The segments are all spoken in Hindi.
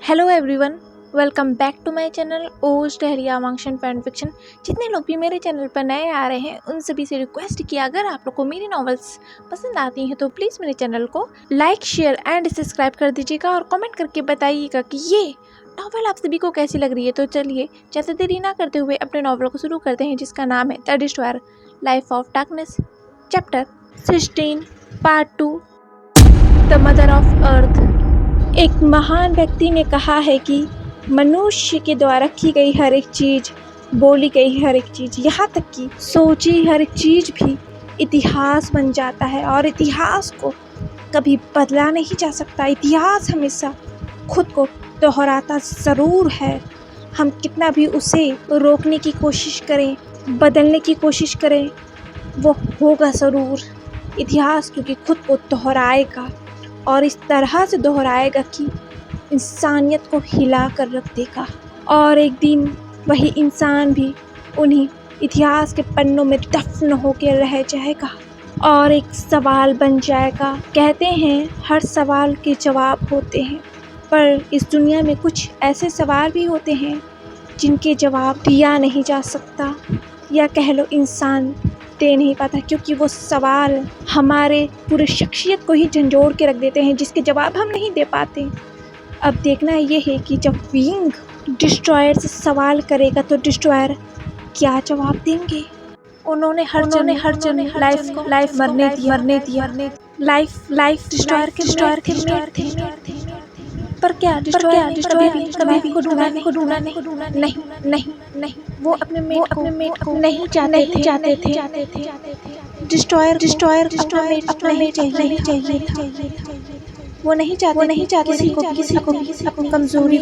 Hello everyone, welcome back to my channel ओज डहरिया अमंगशन फैन फिक्शन। जितने लोग भी मेरे चैनल पर नए आ रहे हैं उन सभी से रिक्वेस्ट किया, अगर आप लोग को मेरी नॉवेल्स पसंद आती हैं तो प्लीज़ मेरे चैनल को लाइक शेयर एंड सब्सक्राइब कर दीजिएगा और कमेंट करके बताइएगा कि ये नॉवेल आप सभी को कैसी लग रही है। तो चलिए ज़्यादा देरी ना करते हुए अपने नॉवल को शुरू करते हैं, जिसका नाम है the destroyer life of darkness, chapter 16, part 2, the mother of earth. एक महान व्यक्ति ने कहा है कि मनुष्य के द्वारा की गई हर एक चीज़, बोली गई हर एक चीज़, यहाँ तक कि सोची हर एक चीज़ भी इतिहास बन जाता है और इतिहास को कभी बदला नहीं जा सकता। इतिहास हमेशा खुद को दोहराता ज़रूर है। हम कितना भी उसे रोकने की कोशिश करें, बदलने की कोशिश करें, वो होगा ज़रूर। इतिहास क्योंकि खुद को दोहराएगा और इस तरह से दोहराएगा कि इंसानियत को हिला कर रख देगा, और एक दिन वही इंसान भी उन्हीं इतिहास के पन्नों में दफन होकर रह जाएगा और एक सवाल बन जाएगा। कहते हैं हर सवाल के जवाब होते हैं, पर इस दुनिया में कुछ ऐसे सवाल भी होते हैं जिनके जवाब दिया नहीं जा सकता, या कह लो इंसान दे नहीं पाता, क्योंकि वो सवाल हमारे पूरे शख्सियत को ही झंझोड़ के रख देते हैं, जिसके जवाब हम नहीं दे पाते। अब देखना ये है कि जब विंग डिस्ट्रॉयर से सवाल करेगा तो डिस्ट्रॉयर क्या जवाब देंगे। उन्होंने हर जन लाइफ मरने दिया लाइफ डिस्ट्रॉयर के मेट थे, पर क्या डिस्ट्रॉयर को ढूंढा नहीं, वो अपने मेट को नहीं चाहते थे। डिस्ट्रॉयर अपना मेट नहीं चाहिए था। वो नहीं चाहते किसी को अपनी कमजोरी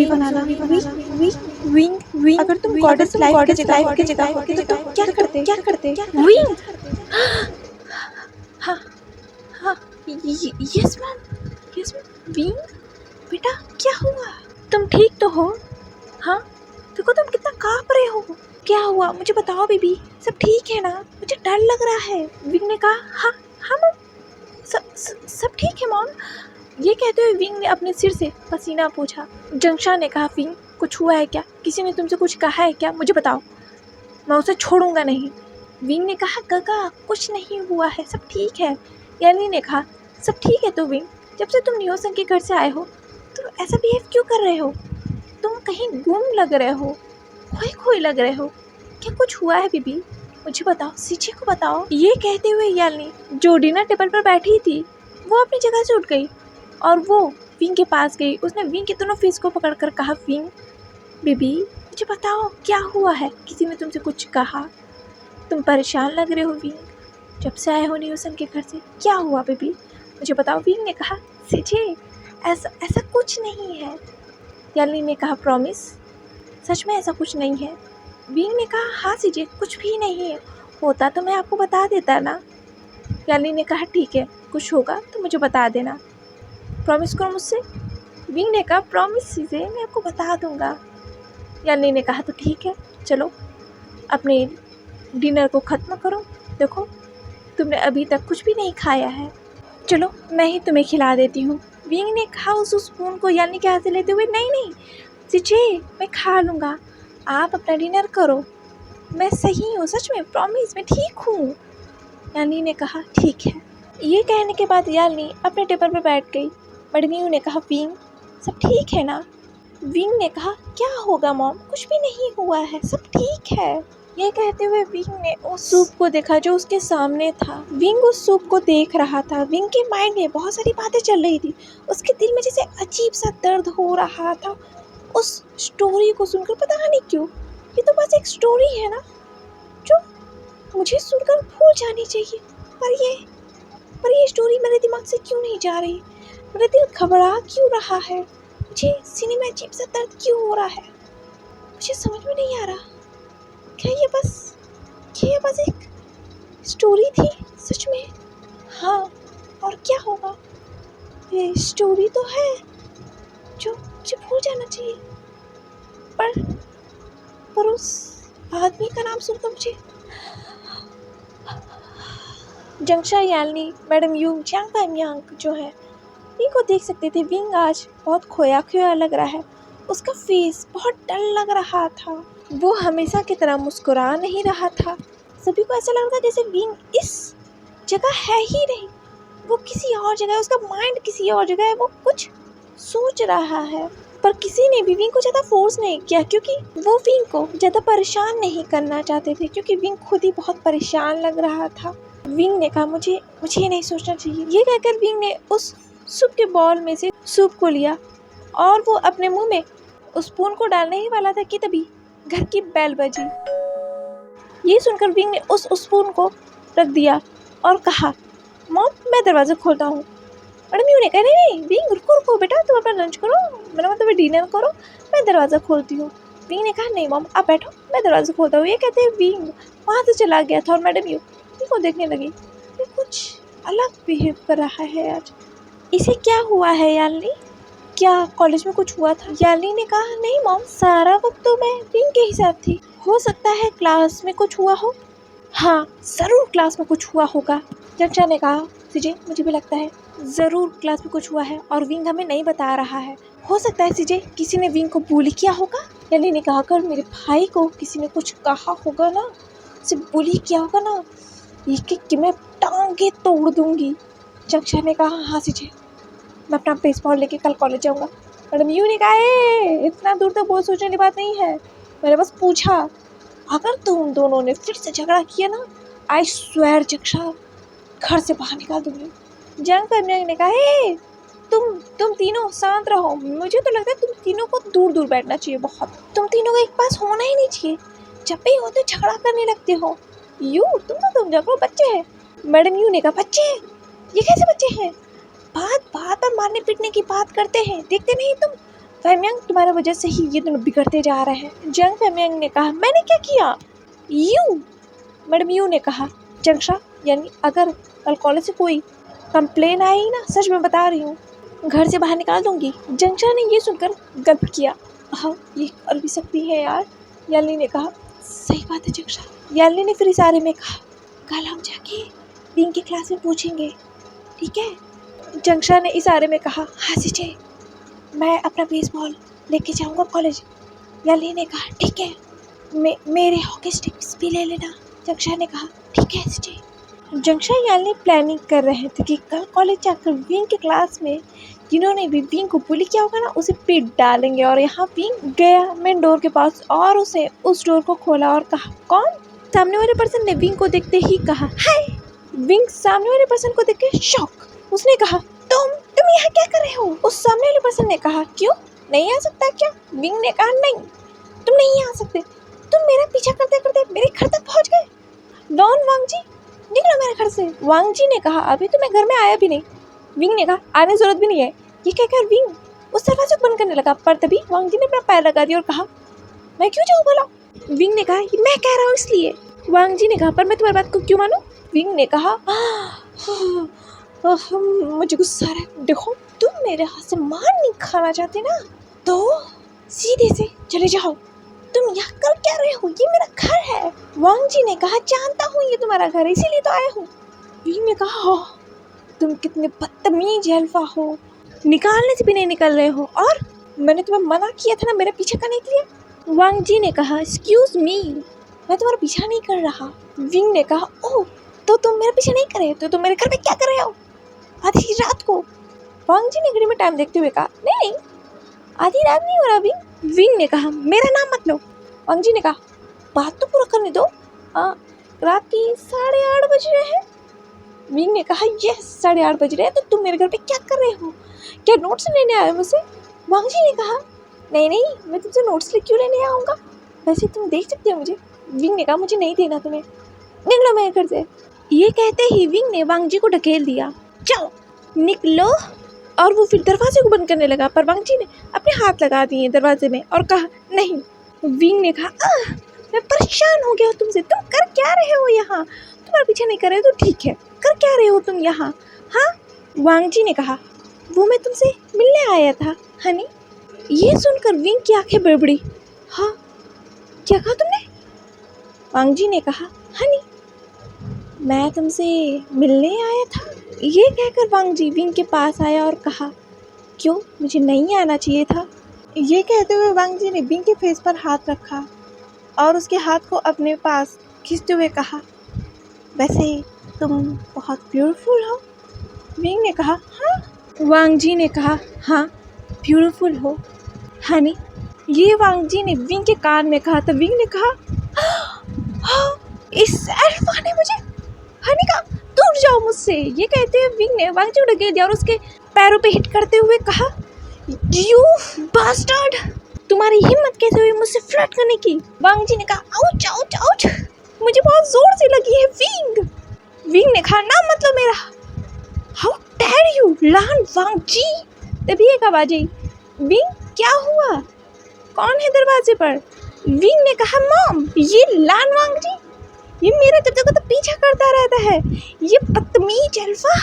बनाना। विंग अगर तुम गॉडेस लाइफ के जगह होते तो तुम क्या करते विंग? हाँ यस मैम विंग, बेटा क्या हुआ? तुम ठीक तो हो? हाँ देखो तुम कितना कांप रहे हो। क्या हुआ मुझे बताओ बेबी, सब ठीक है ना? मुझे डर लग रहा है। विंग ने कहा हाँ मॉम, सब ठीक है मॉम। ये कहते हुए विंग ने अपने सिर से पसीना पोंछा। जंक्षा ने कहा विंग कुछ हुआ है क्या? किसी ने तुमसे कुछ कहा है क्या? मुझे बताओ, मैं उसे छोड़ूंगा नहीं। विंग ने कहा गगा कुछ नहीं हुआ है, सब ठीक है। यानी ने कहा सब ठीक है। तो विंग जब से तुम न्यूसन के घर से आए हो तो ऐसा बिहेव क्यों कर रहे हो? तुम कहीं गुम लग रहे हो, खोए लग रहे हो। क्या कुछ हुआ है बीबी? मुझे बताओ, सीजे को बताओ। ये कहते हुए यानी जो डिनर टेबल पर बैठी थी वो अपनी जगह से उठ गई और वो विंग के पास गई। उसने विंग के दोनों फेस को पकड़कर कहा विंग बेबी मुझे बताओ क्या हुआ है? किसी ने तुमसे कुछ कहा? तुम परेशान लग रहे हो विंग, जब से आए हो न्यूसन के घर से। क्या हुआ बेबी मुझे बताओ। विंग ने कहा सीजे ऐसा कुछ नहीं है। यानी ने कहा प्रॉमिस, सच में ऐसा कुछ नहीं है? विंग ने कहा हाँ सीजे कुछ भी नहीं है, होता तो मैं आपको बता देता ना। यानी ने कहा ठीक है, कुछ होगा तो मुझे बता देना, प्रॉमिस करो मुझसे। विंग ने कहा प्रॉमिस सीजे, मैं आपको बता दूंगा। यानी ने कहा तो ठीक है, चलो अपने डिनर को ख़त्म करो। देखो तुमने अभी तक कुछ भी नहीं खाया है, चलो मैं ही तुम्हें खिला देती हूँ। विंग ने कहा उस स्पून को यानी के हाथ से लेते हुए नहीं सीजे मैं खा लूँगा, आप अपना डिनर करो, मैं सही हूँ, सच में प्रॉमिस मैं ठीक हूँ। यानी ने कहा ठीक है। ये कहने के बाद यानी अपने टेबल पर बैठ गई। मडमियू ने कहा विंग सब ठीक है ना? विंग ने कहा क्या होगा मॉम, कुछ भी नहीं हुआ है, सब ठीक है। ये कहते हुए विंग ने उस सूप को देखा जो उसके सामने था। विंग उस सूप को देख रहा था। विंग के माइंड में बहुत सारी बातें चल रही थी। उसके दिल में जैसे अजीब सा दर्द हो रहा था उस स्टोरी को सुनकर। पता नहीं क्यों, ये तो बस एक स्टोरी है ना जो मुझे सुनकर भूल जानी चाहिए, पर ये स्टोरी मेरे दिमाग से क्यों नहीं जा रही? मेरा दिल घबरा क्यों रहा है? मुझे सीने में अजीब सा दर्द क्यों हो रहा है? मुझे समझ में नहीं आ रहा। क्या ये बस एक स्टोरी थी सच में? हाँ, और क्या होगा? ये स्टोरी तो है जो मुझे भूल जाना चाहिए, पर उस आदमी का नाम सुनकर मुझे जंक्षा यानी मैडम यू यांग जो है विंग को देख सकते थे। विंग आज बहुत खोया खोया लग रहा है। उसका फेस बहुत डल लग रहा था। वो हमेशा की तरह मुस्कुरा नहीं रहा था। सभी को ऐसा लग रहा था जैसे विंग इस जगह है ही नहीं, वो किसी और जगह है, उसका माइंड किसी और जगह है, वो कुछ सोच रहा है। पर किसी ने भी विंग को ज़्यादा फोर्स नहीं किया, क्योंकि वो विंग को ज़्यादा परेशान नहीं करना चाहते थे, क्योंकि विंग खुद ही बहुत परेशान लग रहा था। विंग ने कहा मुझे ये नहीं सोचना चाहिए। ये कहकर विंग ने उस सूप के बॉल में से सूप को लिया और वो अपने मुंह में उस स्पून को डालने ही वाला था कि तभी घर की बेल बजी। ये सुनकर विंग ने उस स्पून को रख दिया और कहा मॉम मैं दरवाज़ा खोलता हूँ। मैडम यूँ ने कहा नहीं विंग रुको बेटा, तुम अपना लंच करो, मेरा मतलब डिनर करो, मैं दरवाज़ा खोलती हूँ। विंग ने कहा नहीं मॉम आप बैठो, मैं दरवाज़ा खोलता हूँ। ये कहते हैं विंग वहाँ से चला गया था और मैडम यूँ को देखने लगी, ये कुछ अलग बिहेव कर रहा है आज, इसे क्या हुआ है यालनी, क्या कॉलेज में कुछ हुआ था? यालनी ने कहा नहीं मॉम, सारा वक्त तो मैं विंग के ही साथ थी, हो सकता है क्लास में कुछ हुआ हो। हाँ ज़रूर क्लास में कुछ हुआ होगा। चंचा ने कहा सीजे मुझे भी लगता है ज़रूर क्लास में कुछ हुआ है और विंग हमें नहीं बता रहा है। हो सकता है सीजे किसी ने विंग को बुली किया होगा। यालनी ने कहा कर मेरे भाई को किसी ने कुछ कहा होगा ना, उसे बुली किया होगा ना, ये कि मैं टांगे तोड़ दूंगी। चंचा ने कहा हाँ सीजे मैं अपना बेसबॉल लेके कल कॉलेज जाऊंगा। मैडम यू ने कहा इतना दूर तक बहुत सोचने की बात नहीं है, मैंने बस पूछा, अगर तुम दोनों ने फिर से झगड़ा किया ना आई स्वेयर चक्षा घर से बाहर निकाल दूंगी। जंग फैमिली ने कहा तुम तीनों शांत रहो, मुझे तो लगता है तुम तीनों को दूर दूर बैठना चाहिए, बहुत तुम तीनों को एक पास होना ही नहीं चाहिए, जब भी होते झगड़ा करने लगते हो। तुम झगड़ो बच्चे हैं। मैडम यू ने कहा बच्चे ये कैसे बच्चे हैं, बात पर मारने पीटने की बात करते हैं, देखते नहीं तुम फैमियांग तुम्हारा वजह से ही ये दोनों बिगड़ते जा रहे हैं। जंग फैमियांग ने कहा मैंने क्या किया। मैडम यू ने कहा जंगशा यानी अगर कल कॉलेज से कोई कंप्लेन आई ना, सच में बता रही हूँ, घर से बाहर निकाल दूंगी। जंगशा ने ये सुनकर गल्प किया, हाँ ये कर भी सकती है यार। यालनी ने कहा सही बात है जंगशा। यालनी ने फिर इशारे में कहा कल हम जाके विंग की क्लास में पूछेंगे, ठीक है। जंगशा ने इशारे में कहा हाँ सीजे मैं अपना बेसबॉल लेके जाऊंगा कॉलेज। यालनी ने कहा ठीक है, मेरे हॉकी स्टिक्स भी ले लेना। जंगशा ने कहा ठीक है सीजे। जंगशा यालनी प्लानिंग कर रहे थे कि कल कॉलेज जाकर विंग के क्लास में जिन्होंने भी विंग को बुली किया होगा ना उसे पीट डालेंगे। और यहाँ विंग गया मेन डोर के पास और उसे उस डोर को खोला और कहा कौन। सामने वाले पर्सन ने विंग को देखते ही कहा हाय। विंग सामने वाले पर्सन को देख के शॉक, उसने कहा तुम यहाँ क्या कर रहे हो। उस सामने वाले पर्सन ने कहा क्यों नहीं आ सकता क्या। विंग ने कहा नहीं तुम नहीं आ सकते, तुम मेरा पीछा करते करते मेरे घर तक पहुँच गए। डॉन वांग जी निकलो मेरे घर से। वांग जी ने कहा अभी तो मैं घर में आया भी नहीं। विंग ने कहा आने की जरूरत भी नहीं है। ये कहकर विंग उस दरवाजे को बंद करने लगा, पर तभी वांग जी ने अपना पैर लगा दिया और कहा मैं क्यों जाऊँ बोला। विंग ने कहा मैं कह रहा हूँ इसलिए। वांग जी ने कहा पर मैं तुम्हारी बात को क्यों मानूं। विंग ने कहा मुझे गुस्सा आ रहा है, देखो तुम मेरे हाथ से मार नहीं खाना चाहते ना तो सीधे से चले जाओ, तुम यहाँ कर क्या रहे हो, ये मेरा घर है। वांग जी ने कहा जानता हूँ ये तुम्हारा घर है इसीलिए तो आया हूँ। विंग ने कहा तुम कितने बदतमीज अल्फा हो, निकालने से भी नहीं निकल रहे हो और मैंने तुम्हें मना किया था ना मेरा पीछा करने के लिए। वांग जी ने कहा एक्सक्यूज मी मैं तुम्हारा पीछा नहीं कर रहा। विंग ने कहा ओह तो तुम मेरा पीछा नहीं कर रहे तो तुम मेरे घर पे क्या कर रहे हो आधी रात को। वांग जी ने घड़ी में टाइम देखते हुए कहा नहीं आधी रात नहीं हो रहा विंग। विंग ने कहा मेरा नाम मत लो। वांग जी ने कहा बात तो पूरा करने दो, रात के 8:30 बज रहे हैं। विंग ने कहा यस 8:30 बज रहे हैं, तो तुम मेरे घर पे क्या कर रहे हो, क्या नोट्स लेने आए हो मुझसे। वांग जी ने कहा नहीं मैं तुमसे नोट्स क्यों लेने आऊँगा, वैसे तुम देख सकते हो मुझे। विंग ने कहा मुझे नहीं देना तुम्हें, निकलो मेरे घर से। ये कहते ही विंग ने वांग जी को ढकेल दिया, जाओ निकलो। और वो फिर दरवाजे को बंद करने लगा, पर वांग जी ने अपने हाथ लगा दिए दरवाजे में और कहा नहीं। विंग ने कहा मैं परेशान हो गया तुमसे, तुम कर क्या रहे हो यहाँ, तुम्हारा पीछे नहीं कर रहे तो ठीक है, कर क्या रहे हो तुम यहाँ। हाँ वांग जी ने कहा वो मैं तुमसे मिलने आया था हनी। ये सुनकर विंग की आंखें बड़बड़ी, हाँ क्या कहा तुमने। वांग जी ने कहा हनी मैं तुमसे मिलने आया था। ये कहकर वांग जी विंग के पास आया और कहा, क्यों, मुझे नहीं आना चाहिए था? ये कहते हुए वांग जी ने विंग के फेस पर हाथ रखा और उसके हाथ को अपने पास खींचते हुए कहा, वैसे तुम बहुत ब्यूटीफुल हो। विंग ने कहा, हाँ। वांग जी ने कहा, हाँ ब्यूटीफुल हो हनी। ये वांग जी ने विंग के कान में कहा तो विंग ने कहा, हाँ, इस अल्फा ने मुझे हनी का, दूर जाओ मुझसे। ये कहते हुए विंग ने वांग जी को ढकेल दिया और उसके पैरों पे हिट करते हुए कहा, यू बास्टर्ड, तुम्हारी हिम्मत कैसे हुई मुझसे फ्लर्ट करने की? वांग जी ने कहा, आउच आउच आउच, मुझे बहुत जोर से लगी है विंग। विंग ने कहा, नाम मत लो मेरा, हाउ डेयर यू लान वांग जी। तभी एक आवाज आई, विंग क्या हुआ, कौन है दरवाजे पर? विंग ने कहा, मॉम, ये लान वांग जी, ये मेरा जब तक तो पीछा करता रहता है, ये बदतमीज अल्फा।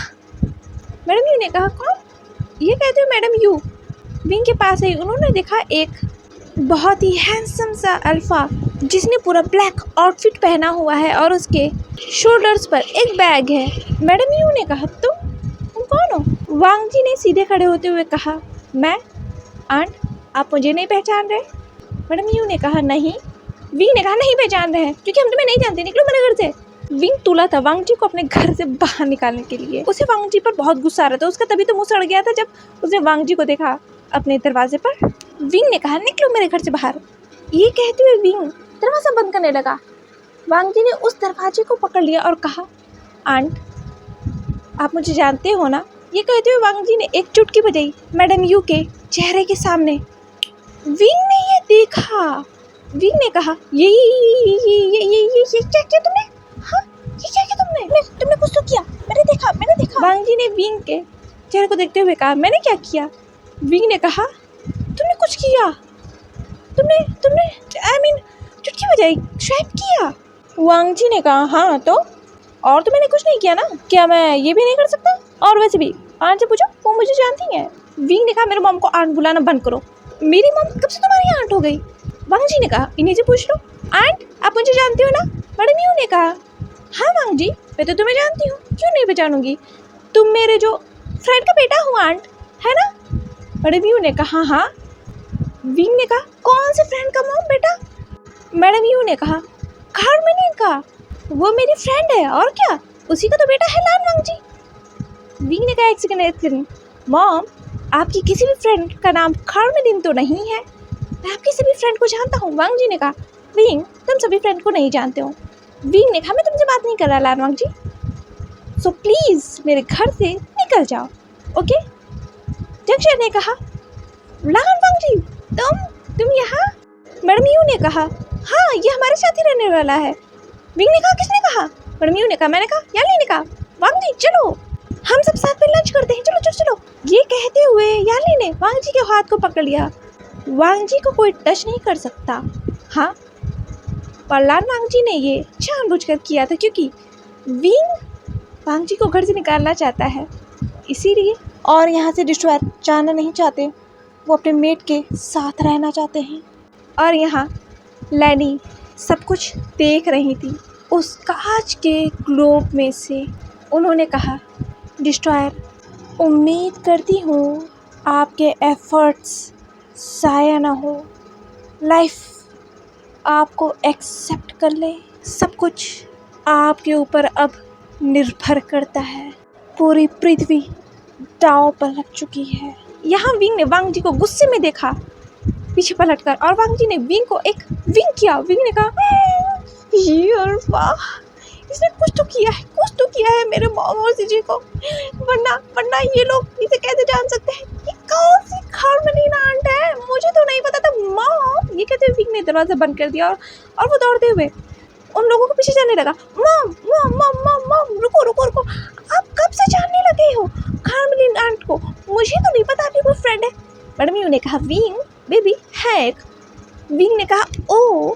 मैडम यू ने कहा, कौन? ये कहते हो मैडम यू विंग के पास आई। उन्होंने देखा एक बहुत ही हैंडसम सा अल्फा जिसने पूरा ब्लैक आउटफिट पहना हुआ है और उसके शोल्डर्स पर एक बैग है। मैडम यू ने कहा, तुम कौन हो? वांग जी ने सीधे खड़े होते हुए कहा, मैं आंट, आप मुझे नहीं पहचान रहे? मैडम यू ने कहा, नहीं। विंग ने कहा, नहीं पहचान रहे हैं क्योंकि हम तुम्हें नहीं जानते, निकलो मेरे घर से। विंग तुला था वांग जी को अपने घर से बाहर निकालने के लिए। उसे वांग जी पर बहुत गुस्सा आ रहा था, उसका तभी तो मुंह सड़ गया था जब उसने वांग जी को देखा अपने दरवाजे पर। विंग ने कहा, निकलो मेरे घर से बाहर। ये कहते हुए विंग दरवाजा बंद करने लगा। वांग जी ने उस दरवाजे को पकड़ लिया और कहा, आंट, आप मुझे जानते हो ना? ये कहते हुए वांग जी ने एक चुटकी बजाई मैडम यू के चेहरे के सामने। विंग ने ये देखा। विंग ने कहा, ये क्या किया तुमने? हाँ, ये क्या किया तुमने कुछ तो किया, मैंने देखा। वांग जी ने विंग के चेहरे को देखते हुए कहा, मैंने क्या किया? विंग ने कहा, तुमने कुछ किया, तुमने चुटकी बजाई, स्वैप किया। वांग जी ने कहा, हाँ तो, और तो मैंने कुछ नहीं किया ना, क्या मैं ये भी नहीं कर सकता? और वैसे भी आंट से पूछो, वो मुझे जानती है। विंग ने कहा, मेरे मॉम को आंट बुलाना बंद करो। मेरी मॉम कब से तुम्हारी आंट हो गई? वांग जी ने कहा, इन्हीं से पूछ लो। आंट, आप मुझे जानती हो ना? मैडम यू ने कहा, हाँ वांग जी, मैं तो तुम्हें जानती हूँ, क्यों नहीं पहचानूंगी, तुम मेरे जो फ्रेंड का बेटा हो आंट, है ना? मैडम यू ने कहा, हाँ। विंग ने कहा, कौन से फ्रेंड का मॉम बेटा? मैडम यू ने कहा, खारमनी का, वो मेरी फ्रेंड है और क्या, उसी का तो बेटा है लान वांग जी। विंग ने कहा, एक सेकंड, मॉम, आपकी किसी भी फ्रेंड का नाम खारमनी तो नहीं है? मैं आपके सभी फ्रेंड को जानता हूँ। वांग जी ने कहा, विंग, तुम सभी फ्रेंड को नहीं जानते हो। विंग ने कहा, मैं तुमसे बात नहीं कर रहा लान वांग जी, सो प्लीज़ मेरे घर से निकल जाओ, ओके? जंक्शन ने कहा, लान वांग जी, तुम यहाँ? मैडम यू ने कहा, हाँ, ये हमारे साथ ही रहने वाला है। विंग ने कहा, किसने कहा? मैडम यू ने कहा, मैंने कहा, याली ने कहा। वांग जी, चलो हम सब साथ में लंच करते हैं, चलो। ये कहते हुए याली ने वांग जी के हाथ को पकड़ लिया। वांग जी को कोई टच नहीं कर सकता, हाँ, पर लान वांग जी ने ये जानबूझकर किया था क्योंकि विंग वांग जी को घर से निकालना चाहता है, इसीलिए, और यहाँ से डिस्ट्रॉयर जाना नहीं चाहते, वो अपने मेट के साथ रहना चाहते हैं। और यहाँ लैनी सब कुछ देख रही थी उस कांच के ग्लोब में से। उन्होंने कहा, डिस्ट्रॉयर, उम्मीद करती हूँ आपके एफर्ट्स ज़ाया ना हो, लाइफ आपको एक्सेप्ट कर ले, सब कुछ आपके ऊपर अब निर्भर करता है, पूरी पृथ्वी दांव पर लग चुकी है। यहाँ विंग ने वांग जी को गुस्से में देखा पीछे पलटकर, और वांग जी ने विंग को एक विंग किया। विंग ने कहा, वाह, इसने कुछ तो किया है मेरे मॉम और जीजी को, वरना ये लोग इसे कैसे जान सकते हैं? ये कौन सी खारमनी आंट है, मुझे तो नहीं पता था मॉम। ये कहते हुए विंग ने दरवाजा बंद कर दिया और वो दौड़ते हुए उन लोगों को पीछे जाने लगा। मॉम, रुको, आप कब से जानने लगे हो खारमनी आंट को? मुझे तो नहीं पता आपकी कोई फ्रेंड है। मैडम यू ने कहा, विंग बेबी है एक। विंग ने कहा, ओ,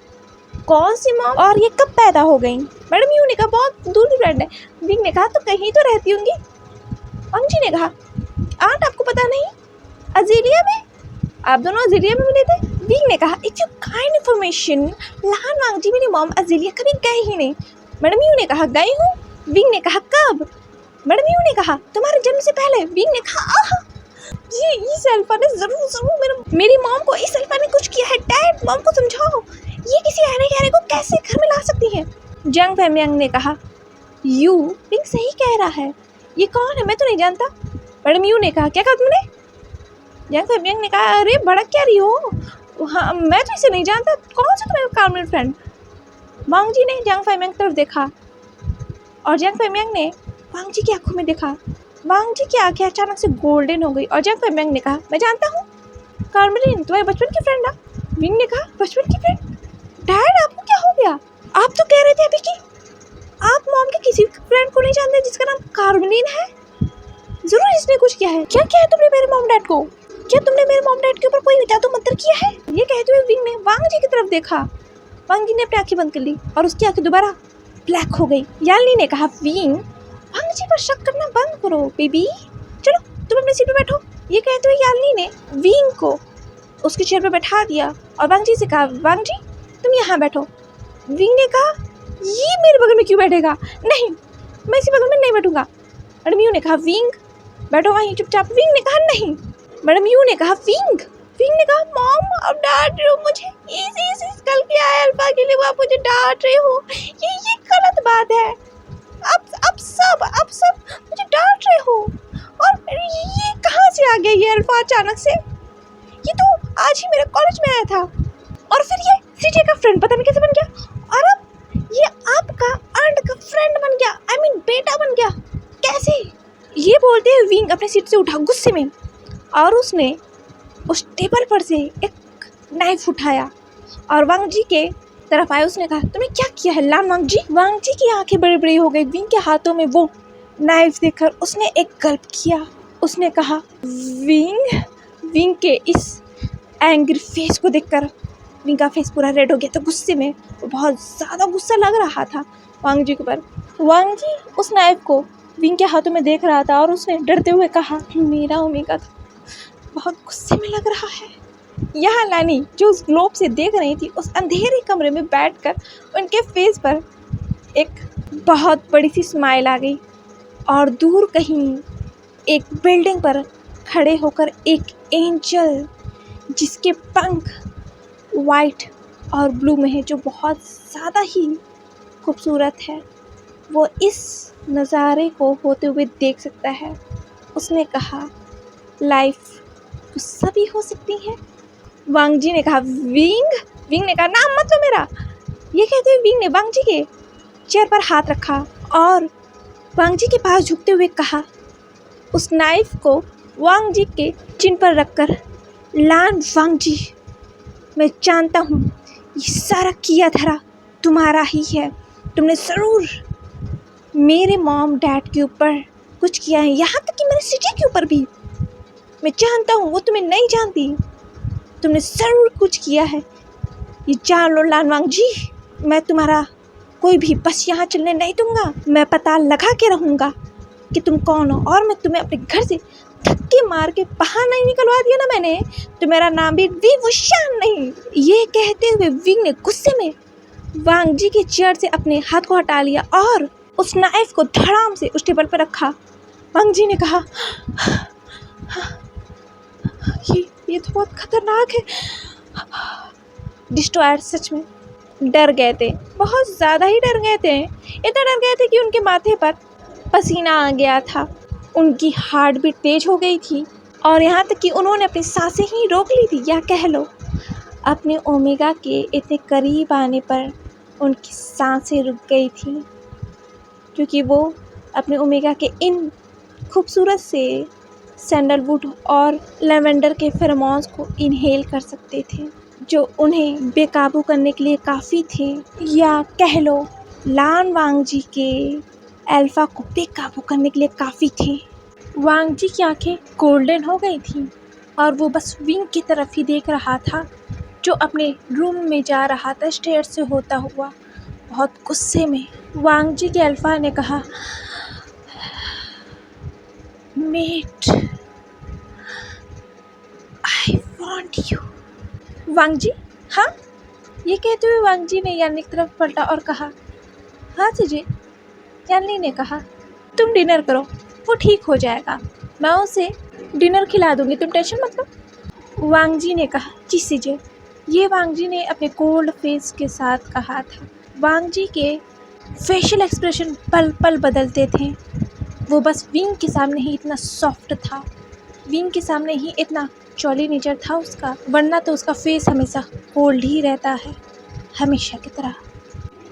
कौन सी मॉम, और ये कब पैदा हो गई? मैडम यू ने कहा, बहुत दूर की फ्रेंड है। विंग ने कहा, तो कहीं तो रहती होंगी। वांग जी ने कहा, आंट आपको पता नहीं, अजीलिया में, आप दोनों अजीलिया में मिले थे। विंग ने कहा, इट्स योर काइंड इन्फॉर्मेशन, लान वांग जी मेरी मॉम अजीलिया कभी गए ही नहीं। मैडम यू ने कहा, गई हूँ। विंग ने कहा, कब? मैडम यू ने कहा, तुम्हारे जन्म से पहले। विंग ने कहा, आहा, ये इस अल्फा ने जरूर मेरी मॉम को, इस अल्फा ने कुछ किया है। डैड, मॉम को समझाओ, ये किसी अरे गहरे को कैसे घर में ला सकती है। जंग फैमियांग ने कहा, यू, विंग सही कह रहा है, ये कौन है, मैं तो नहीं जानता। मैडम यू ने कहा, क्या कहा तुमने? जंग फैमियांग ने कहा, अरे भड़क क्या रही हो, हाँ मैं तो इसे नहीं जानता, कौन सा तुम्हारा कार्मेल फ्रेंड। वांग जी ने जंग फैमियांग की तरफ देखा और जंग फैमियांग ने वांग जी की आंखों में देखा। वांग जी की आंखें अचानक से गोल्डन हो गई और जंग फैमियांग ने कहा, मैं जानता हूँ, कार्मेलिन तुम्हारे बचपन की फ्रेंड है। विंग ने कहा, बचपन की फ्रेंड? डैड, आपको क्या हो गया? आप तो कह रहे थे अभी कि आप मॉम के किसी फ्रेंड को नहीं जानते जिसका नाम कार्मेलिन है। जरूर इसने कुछ किया है। क्या किया है तुमने मेरे मॉम डैड को? क्या तुमने मेरे मॉम डैड के ऊपर कोई जादू मंत्र किया है? ये कहते हुए विंग ने वांग जी की तरफ देखा। वांग जी ने अपनी आंखें बंद कर ली और उसकी आंखें दोबारा ब्लैक हो गई। यालनी ने कहा, विंग, वांग जी पर शक करना बंद करो बेबी, चलो तुम अपनी सीट पर बैठो। ये कहते हुए यालनी ने विंग को उसके चेयर पर बैठा दिया और वांग जी से कहा, वांग जी तुम यहाँ बैठो। विंग ने कहा, ये मेरे बगल में क्यों बैठेगा? नहीं, मैं इसी बगल में नहीं बैठूंगा। मैडम यू ने कहा, विंग बैठो वहीं चुपचाप। विंग ने कहा, नहीं। मैडम यू ने कहा, विंग। विंग ने कहा, मॉम अब डांट रहे हो मुझे, इसी कल के आए अल्फा के लिए आप मुझे डांट रहे हो, ये गलत बात है। अब सब मुझे डांट रहे हो। और ये कहाँ से आ गया ये अल्फा अचानक से? ये तो आज ही मेरे कॉलेज में आया था और फिर ये सीजे का फ्रेंड पता नहीं कैसे बन गया, और अब ये आपका आंट का फ्रेंड बन गया, I mean बेटा बन गया, कैसे? ये बोलते हुए विंग अपने सीट से उठा गुस्से में और उसने उस टेबल पर से एक नाइफ उठाया और वांग जी के तरफ आया। उसने कहा, तुमने क्या किया है लान वांग जी? वांग जी की आंखें बड़ी बड़ी हो गई। विंग के हाथों में वो नाइफ देखकर उसने एक गल्प किया। उसने कहा, विंग के इस एंग्री फेस को देखकर विंग का फेस पूरा रेड हो गया। तो गुस्से में वो बहुत ज़्यादा गुस्सा लग रहा था वांग जी के ऊपर। वांग जी उस नाइफ को विंग के हाथों में देख रहा था और उसने डरते हुए कहा, मेरा ओमेगा तो बहुत गुस्से में लग रहा है। यहाँ लानी जो उस ग्लोब से देख रही थी, उस अंधेरे कमरे में बैठकर उनके फेस पर एक बहुत बड़ी सी स्माइल आ गई और दूर कहीं एक बिल्डिंग पर खड़े होकर एक एंजल जिसके पंख वाइट और ब्लू में है, जो बहुत ज़्यादा ही खूबसूरत है, वो इस नज़ारे को होते हुए देख सकता है। उसने कहा, लाइफ गुस्सा भी हो सकती है। वांग जी ने कहा, विंग ने कहा, नाम मत लो मेरा। ये कहते हुए विंग ने वांग जी के चेयर पर हाथ रखा और वांग जी के पास झुकते हुए कहा, उस नाइफ को वांग जी के चिन पर रखकर, लान वांग जी, मैं जानता हूँ ये सारा किया धरा तुम्हारा ही है। तुमने ज़रूर मेरे मॉम डैड के ऊपर कुछ किया है, यहाँ तक कि मेरे सिटी के ऊपर भी। मैं जानता हूँ वो तुम्हें नहीं जानती, तुमने ज़रूर कुछ किया है। ये जान लो लान वांग जी, मैं तुम्हारा कोई भी बस यहाँ चलने नहीं दूंगा। मैं पता लगा के रहूँगा कि तुम कौन हो और मैं तुम्हें अपने घर से धक्के मार के बाहर नहीं निकलवा दिया ना मैंने, तो मेरा नाम भी विवुशान नहीं। ये कहते हुए विंग ने गुस्से में वांग जी के चेयर से अपने हाथ को हटा लिया और उस नाइफ को धड़ाम से उस टेबल पर रखा। वांग जी ने कहा, ये तो बहुत खतरनाक है। डिस्ट्रॉयर सच में डर गए थे, बहुत ज़्यादा ही डर गए थे। इतना डर गए थे कि उनके माथे पर पसीना आ गया था, उनकी हार्ट बीट तेज हो गई थी और यहाँ तक कि उन्होंने अपनी सांसें ही रोक ली थी, या कह लो अपने ओमेगा के इतने करीब आने पर उनकी सांसें रुक गई थी, क्योंकि वो अपने ओमेगा के इन खूबसूरत से सैंडलवुड और लेवेंडर के फेरोमोन्स को इनहेल कर सकते थे, जो उन्हें बेकाबू करने के लिए काफ़ी थे, या कह लो लान वांग जी के अल्फा को बेकाबू करने के लिए काफ़ी थे। वांग जी की आंखें गोल्डन हो गई थीं और वो बस विंग की तरफ ही देख रहा था, जो अपने रूम में जा रहा था स्टेयर से होता हुआ, बहुत गुस्से में। वांग जी के अल्फा ने कहा, मेट, आई वांट यू। वांग जी, हाँ? ये कहते हुए वांग जी ने यानी की तरफ पलटा और कहा, हाँ जीजी। यानी ने कहा, तुम डिनर करो, वो ठीक हो जाएगा, मैं उसे डिनर खिला दूंगी, तुम टेंशन मत लो। वांग जी ने कहा। जी सीजे, ये वांग जी ने अपने कोल्ड फेस के साथ कहा था। वांग जी के फेशियल एक्सप्रेशन पल पल बदलते थे। वो बस विंग के सामने ही इतना सॉफ्ट था, विंग के सामने ही इतना जॉली नेचर था उसका, वरना तो उसका फेस हमेशा कोल्ड ही रहता है, हमेशा की तरह।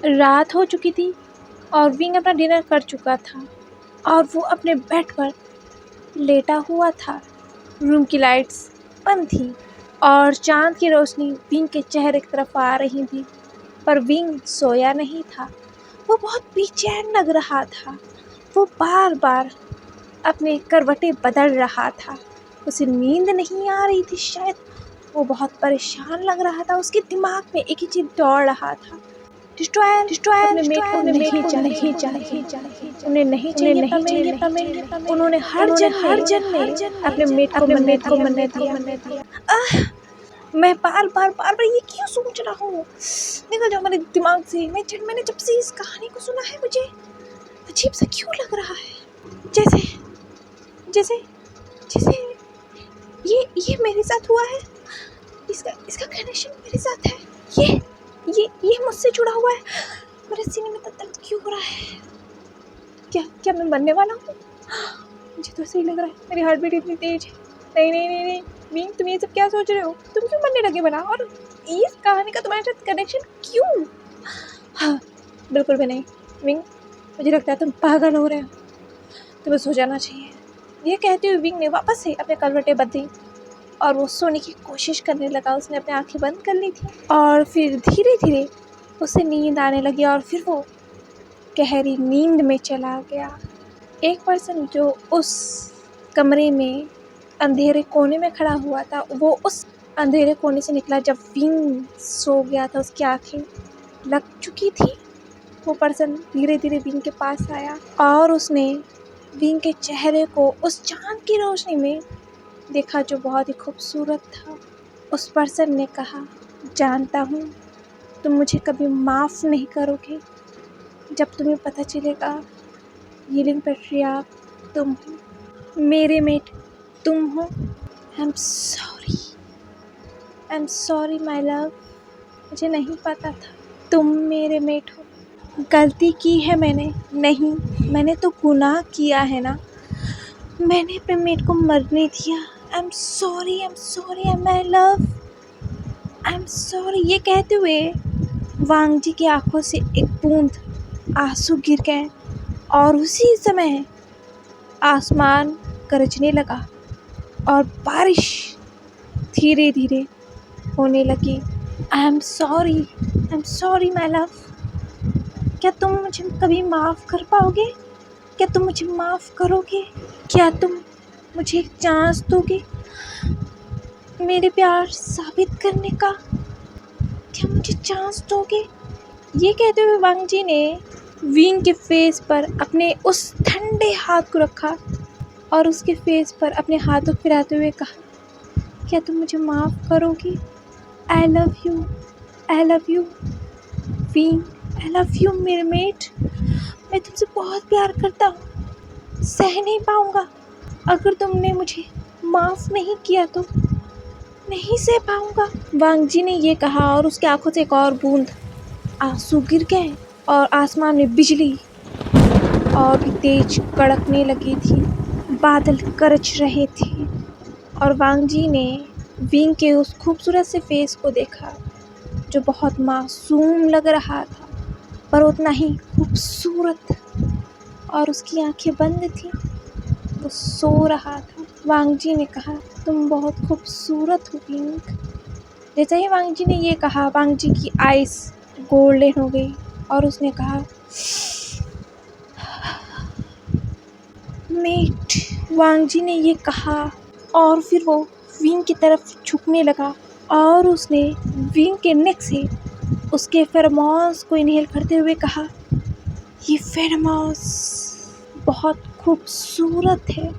रात हो चुकी थी और विंग अपना डिनर कर चुका था और वो अपने बेड पर लेटा हुआ था। रूम की लाइट्स बंद थी और चांद की रोशनी विंग के चेहरे की तरफ आ रही थी, पर विंग सोया नहीं था। वो बहुत बेचैन लग रहा था। वो बार बार अपने करवटें बदल रहा था। उसे नींद नहीं आ रही थी शायद। वो बहुत परेशान लग रहा था। उसके दिमाग में एक ही चीज़ दौड़ रहा था, डिस्ट्रॉयर अपने मेट को नहीं चाहिए, उन्हें नहीं चाहिए परमेंट। उन्होंने हर जन्म में अपने मेट को मन्नत दिया। मैं बार बार ये क्यों सोच रहा हूँ, निकल जाओ मेरे दिमाग से। मैंने जब से इस कहानी को सुना है मुझे अजीब सा क्यों लग रहा है, जैसे जैसे जैसे ये मेरे साथ हुआ है। इसका कनेक्शन मेरे साथ है। ये मुझसे जुड़ा हुआ है। मेरे सीने में दर्द क्यों हो रहा है? क्या मैं मरने वाला हूँ? मुझे तो सही लग रहा है, मेरी हार्ट बीट इतनी तेज है। नहीं विंग, तुम ये सब क्या सोच रहे हो? तुम क्यों मरने लगे बना? और इस कहानी का तुम्हारे साथ कनेक्शन क्यों? हाँ, बिल्कुल भी नहीं विंग, मुझे लगता है तुम पागल हो रहे हो, तुम्हें सो जाना चाहिए। ये कहते हुए विंग ने वापस से अपने करवटें बदली और वो सोने की कोशिश करने लगा। उसने अपनी आंखें बंद कर ली थी और फिर धीरे धीरे उसे नींद आने लगी और फिर वो गहरी नींद में चला गया। एक पर्सन जो उस कमरे में अंधेरे कोने में खड़ा हुआ था, वो उस अंधेरे कोने से निकला जब विंग सो गया था। उसकी आंखें लग चुकी थी। वो पर्सन धीरे धीरे विंग के पास आया और उसने विंग के चेहरे को उस चांद की रोशनी में देखा जो बहुत ही खूबसूरत था। उस पर्सन ने कहा, जानता हूँ तुम मुझे कभी माफ़ नहीं करोगे। जब तुम्हें पता चलेगा हीलिंग पैट्रियार्क तुम हो, मेरे मेट तुम हो। I am sorry my love, मुझे नहीं पता था तुम मेरे मेट हो। गलती की है मैंने। नहीं, मैंने तो गुनाह किया है ना, मैंने अपने मेट को मरने दिया। I am sorry my love, I am sorry. ये कहते हुए वांग जी की आंखों से एक बूंद आंसू गिर गए और उसी समय आसमान गरजने लगा और बारिश धीरे धीरे होने लगी। I am sorry my love. क्या तुम मुझे कभी माफ़ कर पाओगे? क्या तुम मुझे माफ़ करोगे? क्या तुम मुझे एक चांस दोगे मेरे प्यार साबित करने का? क्या मुझे चांस दोगे? ये कहते हुए वांग जी ने विंग के फेस पर अपने उस ठंडे हाथ को रखा और उसके फेस पर अपने हाथों फिराते हुए कहा, क्या तुम मुझे माफ़ करोगी? I love you wing, I love you मेरे मेट। मैं तुमसे बहुत प्यार करता हूँ, सह नहीं पाऊँगा। अगर तुमने मुझे माफ़ नहीं किया तो नहीं सह पाऊँगा। वांग जी ने ये कहा और उसकी आंखों से एक और बूंद आंसू गिर गए और आसमान में बिजली और भी तेज कड़कने लगी थी। बादल गरज रहे थे और वांग जी ने विंग के उस खूबसूरत से फेस को देखा जो बहुत मासूम लग रहा था पर उतना ही खूबसूरत, और उसकी आंखें बंद थी, वो सो रहा था। वांग जी ने कहा, तुम बहुत खूबसूरत हो विंग। जैसे ही वांग जी ने ये कहा, वांग जी की आइज़ गोल्डन हो गई और उसने कहा, मेट। वांग जी ने ये कहा और फिर वो विंग की तरफ झुकने लगा और उसने विंग के नेक से उसके फेरोमोन्स को इनहेल करते हुए कहा, ये फेरोमोन्स बहुत खूबसूरत है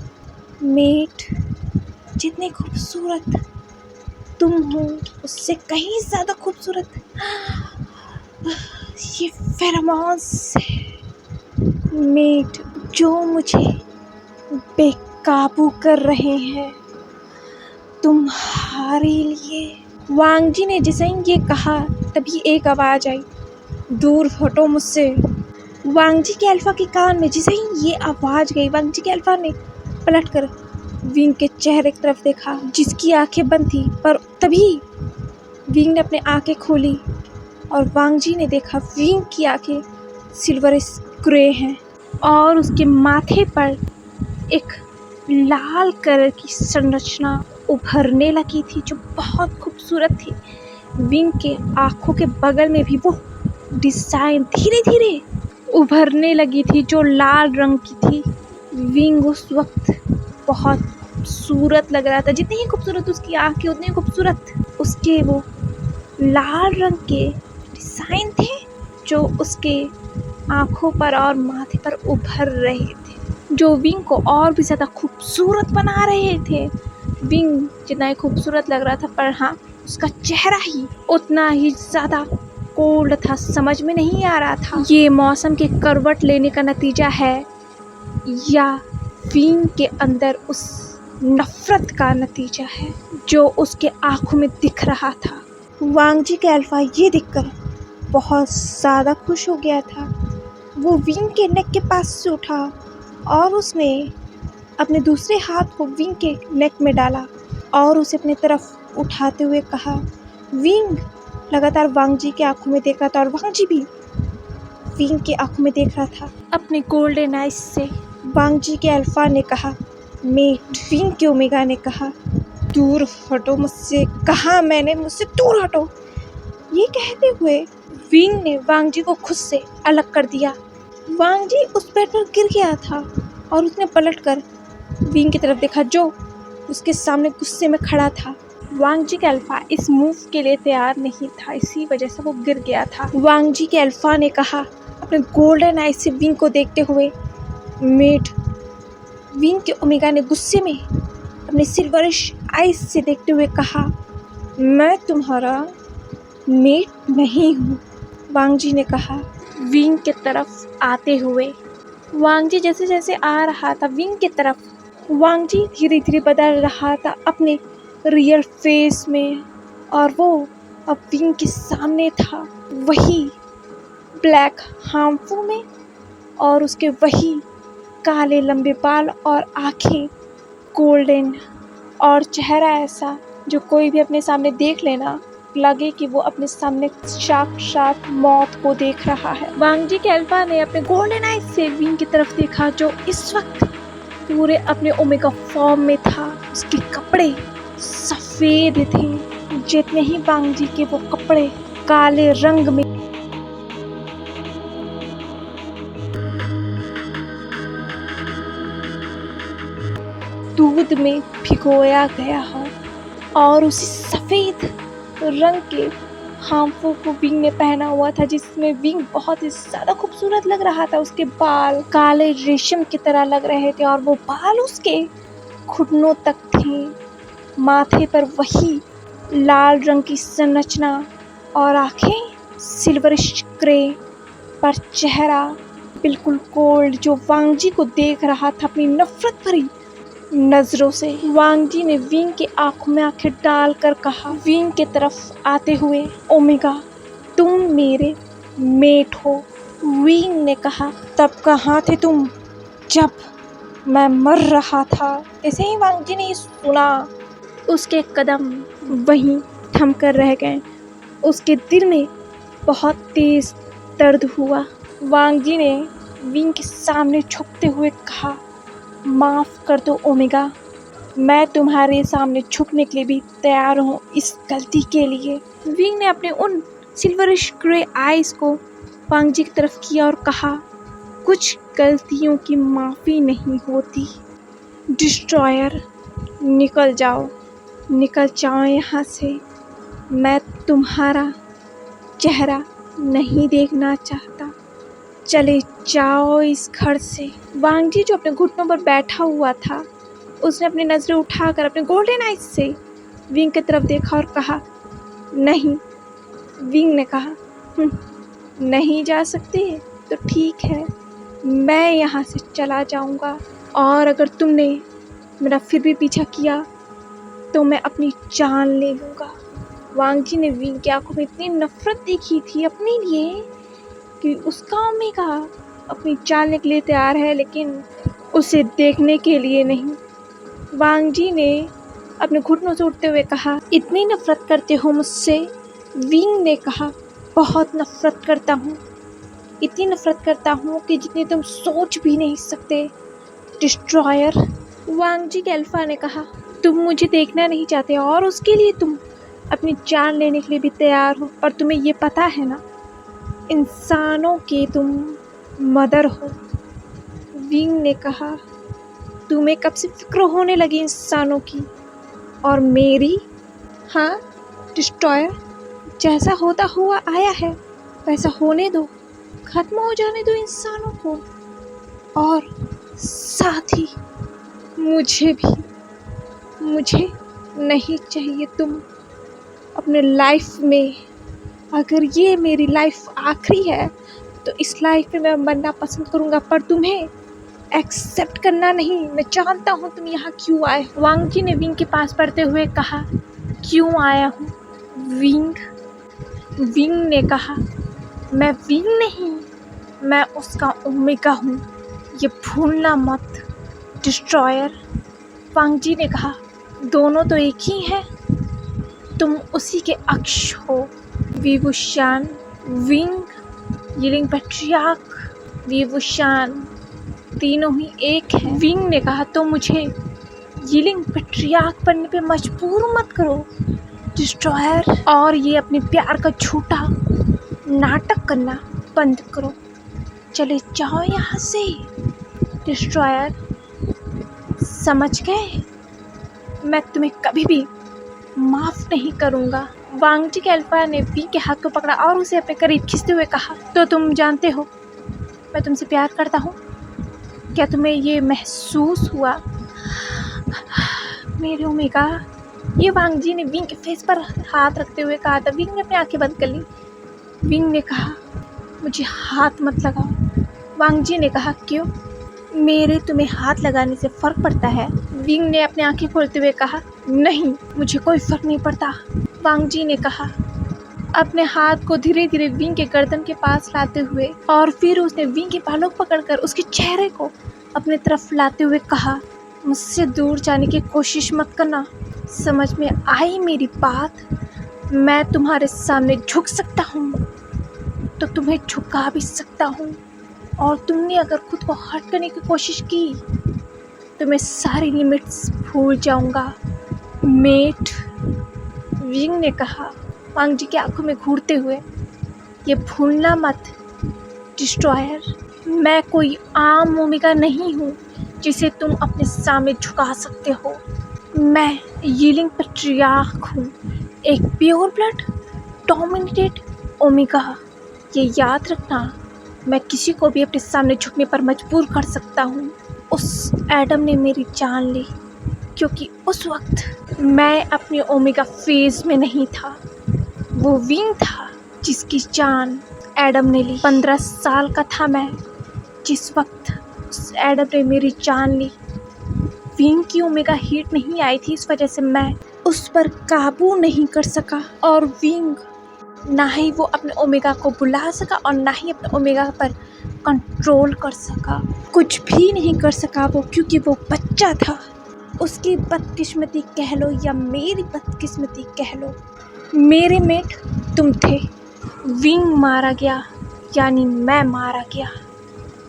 मेट। जितनी खूबसूरत तुम हो उससे कहीं ज़्यादा खूबसूरत ये फेरोमोन्स है मेट, जो मुझे बेकाबू कर रहे हैं तुम्हारे लिए। वांग जी ने जैसे ही ये कहा तभी एक आवाज़ आई, दूर हटो मुझसे। वांग जी के अल्फा के कान में जैसे ही ये आवाज़ गई, वांग जी के अल्फा ने पलट कर विंग के चेहरे की तरफ देखा जिसकी आंखें बंद थी, पर तभी विंग ने अपनी आंखें खोली और वांग जी ने देखा विंग की आंखें सिल्वर ग्रे हैं और उसके माथे पर एक लाल कलर की संरचना उभरने लगी थी जो बहुत खूबसूरत थी। विंग के आँखों के बगल में भी वो डिज़ाइन धीरे धीरे उभरने लगी थी जो लाल रंग की थी। विंग उस वक्त बहुत खूबसूरत लग रहा था, जितनी ही खूबसूरत उसकी आँखें उतनी ही खूबसूरत उसके वो लाल रंग के डिज़ाइन थे जो उसके आँखों पर और माथे पर उभर रहे थे, जो विंग को और भी ज़्यादा खूबसूरत बना रहे थे। विंग जितना ही खूबसूरत लग रहा था, पर हाँ उसका चेहरा ही उतना ही ज़्यादा कोल्ड था, समझ में नहीं आ रहा था ये मौसम के करवट लेने का नतीजा है या विंग के अंदर उस नफ़रत का नतीजा है जो उसके आँखों में दिख रहा था। वांग जी के अल्फा ये देखकर बहुत ज़्यादा खुश हो गया था। वो विंग के नेक के पास से उठा और उसने अपने दूसरे हाथ को विंग के नेक में डाला और उसे अपनी तरफ उठाते हुए कहा। विंग लगातार वांग जी के आंखों में देख रहा था और वांग जी भी विंग के आंखों में देख रहा था अपने गोल्डन आइज से। वांग जी के अल्फा ने कहा मेट। विंग के ओमेगा ने कहा दूर हटो मुझसे, कहा मैंने, मुझसे दूर हटो। ये कहते हुए विंग ने वांग जी को खुद से अलग कर दिया। वांग जी उस बेड पर गिर गया था और उसने पलटकर विंग की तरफ देखा जो उसके सामने गुस्से में खड़ा था। वांग जी के अल्फा इस मूव के लिए तैयार नहीं था, इसी वजह से वो गिर गया था। वांग जी के अल्फा ने कहा अपने गोल्डन आइज से विंग को देखते हुए मेट। विंग के ओमेगा ने गुस्से में अपने सिल्वरिश आइज से देखते हुए कहा मैं तुम्हारा मेट नहीं हूँ। वांग जी ने कहा विंग की तरफ आते हुए। वांग जी जैसे जैसे आ रहा था विंग की तरफ, वांग जी धीरे धीरे बदल रहा था अपने रियल फेस में और वो अब विंग के सामने था, वही ब्लैक हार्मफुल में और उसके वही काले लंबे बाल और आँखें गोल्डन और चेहरा ऐसा जो कोई भी अपने सामने देख लेना लगे कि वो अपने सामने साक्षात मौत को देख रहा है। वांग जी के अल्फा ने अपने गोल्डन आइज से विंग की तरफ देखा जो इस वक्त पूरे अपने ओमेगा फॉर्म में था। उसके कपड़े सफ़ेद थे जितने ही वांग जी के वो कपड़े काले रंग में दूध में भिगोया गया हो और उसी सफ़ेद रंग के हार्मफुल को विंग ने पहना हुआ था, जिसमें विंग बहुत ही ज़्यादा खूबसूरत लग रहा था। उसके बाल काले रेशम की तरह लग रहे थे और वो बाल उसके घुटनों तक थे। माथे पर वही लाल रंग की संरचना और आँखें सिल्वरिश ग्रे, पर चेहरा बिल्कुल कोल्ड जो वांग जी को देख रहा था अपनी नफ़रत भरी नजरों से। वांग जी ने विंग के आंखों में आंखें डालकर कहा विंग की तरफ आते हुए ओमेगा तुम मेरे मेट हो। विंग ने कहा तब कहाँ थे तुम जब मैं मर रहा था। ऐसे ही वांग जी ने सुना, उसके कदम वहीं थम कर रह गए। उसके दिल में बहुत तेज दर्द हुआ। वांग जी ने विंग के सामने झुकते हुए कहा माफ़ कर दो ओमेगा, मैं तुम्हारे सामने झुकने के लिए भी तैयार हूँ इस गलती के लिए। विंग ने अपने उन सिल्वरिश ग्रे आइज़ को वांग जी की तरफ किया और कहा कुछ गलतियों की माफ़ी नहीं होती। डिस्ट्रॉयर निकल जाओ यहाँ से, मैं तुम्हारा चेहरा नहीं देखना चाहता, चले जाओ इस घर से। वांग जी जो अपने घुटनों पर बैठा हुआ था, उसने अपनी नज़रें उठाकर अपने गोल्डन आइज से विंग की तरफ देखा और कहा नहीं। विंग ने कहा नहीं जा सकते तो ठीक है, मैं यहाँ से चला जाऊँगा और अगर तुमने मेरा फिर भी पीछा किया तो मैं अपनी जान ले लूँगा। वांग जी ने विंग की आंखों में इतनी नफरत देखी थी अपने लिए कि उसका ओमेगा अपनी जान लेने के लिए तैयार है, लेकिन उसे देखने के लिए नहीं। वांग जी ने अपने घुटनों से उठते हुए कहा, इतनी नफरत करते हो मुझसे? विंग ने कहा, बहुत नफरत करता हूँ, इतनी नफरत करता हूँ कि जितनी तुम सोच भी नहीं सकते, डिस्ट्रॉयर। वांग जी के अल्फा ने कहा, तुम मुझे देखना नहीं चाहते और उसके लिए तुम अपनी जान लेने के लिए भी तैयार हो, और तुम्हें ये पता है ना, इंसानों के तुम मदर हो। विंग ने कहा, तुम्हें कब से फिक्र होने लगी इंसानों की और मेरी? हाँ डिस्ट्रॉयर, जैसा होता हुआ आया है वैसा होने दो, खत्म हो जाने दो इंसानों को, और साथ ही मुझे भी। मुझे नहीं चाहिए तुम अपने लाइफ में। अगर ये मेरी लाइफ आखिरी है तो इस लाइफ में मैं मरना पसंद करूँगा, पर तुम्हें एक्सेप्ट करना नहीं। मैं जानता हूँ तुम यहाँ क्यों आए। वांग जी ने विंग के पास बढ़ते हुए कहा, क्यों आया हूँ विंग? विंग ने कहा, मैं विंग नहीं, मैं उसका ओमेगा हूँ, ये भूलना मत डिस्ट्रॉयर। वांग जी ने कहा, दोनों तो एक ही हैं, तुम उसी के अक्ष हो। विवुशान, विंग, यिलिंग पैट्रियार्क, विवुशान, तीनों ही एक हैं। विंग ने कहा, तो मुझे यिलिंग पैट्रियार्क बनने पे मजबूर मत करो डिस्ट्रॉयर, और ये अपने प्यार का झूठा नाटक करना बंद करो, चले जाओ यहाँ से डिस्ट्रॉयर। समझ गए? मैं तुम्हें कभी भी माफ़ नहीं करूँगा। वांग जी के अल्फा ने विंग के हाथ को पकड़ा और उसे अपने करीब खींचते हुए कहा, तो तुम जानते हो मैं तुमसे प्यार करता हूँ, क्या तुम्हें ये महसूस हुआ मेरे ओमेगा? ये वांग जी ने विंग के फेस पर हाथ रखते हुए कहा था। विंग ने अपनी आंखें बंद कर ली। विंग ने कहा, मुझे हाथ मत लगाओ। वांग जी ने कहा, क्यों? मेरे तुम्हें हाथ लगाने से फ़र्क पड़ता है? विंग ने अपनी आंखें खोलते हुए कहा, नहीं, मुझे कोई फ़र्क नहीं पड़ता। वांग जी ने कहा, अपने हाथ को धीरे धीरे विंग के गर्दन के पास लाते हुए, और फिर उसने विंग के बालों को पकड़कर उसके चेहरे को अपनी तरफ लाते हुए कहा, मुझसे दूर जाने की कोशिश मत करना। समझ में आई मेरी बात? मैं तुम्हारे सामने झुक सकता हूँ तो तुम्हें झुका भी सकता हूँ, और तुमने अगर खुद को हर्ट करने की कोशिश की तो मैं सारी लिमिट्स भूल जाऊँगा मेट। विंग ने कहा, वांग जी की आंखों में घूरते हुए, ये भूलना मत डिस्ट्रॉयर, मैं कोई आम ओमेगा नहीं हूँ जिसे तुम अपने सामने झुका सकते हो। मैं यिलिंग पैट्रियार्क हूँ, एक प्योर ब्लड डोमिनेटेड ओमेगा। ये याद रखना, मैं किसी को भी अपने सामने झुकने पर मजबूर कर सकता हूँ। उस एडम ने मेरी जान ली क्योंकि उस वक्त मैं अपने ओमेगा फेज में नहीं था। वो विंग था जिसकी जान एडम ने ली। 15 साल का था मैं जिस वक्त उस एडम ने मेरी जान ली। विंग की ओमेगा हीट नहीं आई थी, इस वजह से मैं उस पर काबू नहीं कर सका, और विंग ना ही वो अपने ओमेगा को बुला सका और ना ही अपने ओमेगा पर कंट्रोल कर सका। कुछ भी नहीं कर सका वो, क्योंकि वो बच्चा था। उसकी बदकिस्मती कह लो या मेरी बदकिस्मती कह लो, मेरे मेट तुम थे। विंग मारा गया यानी मैं मारा गया,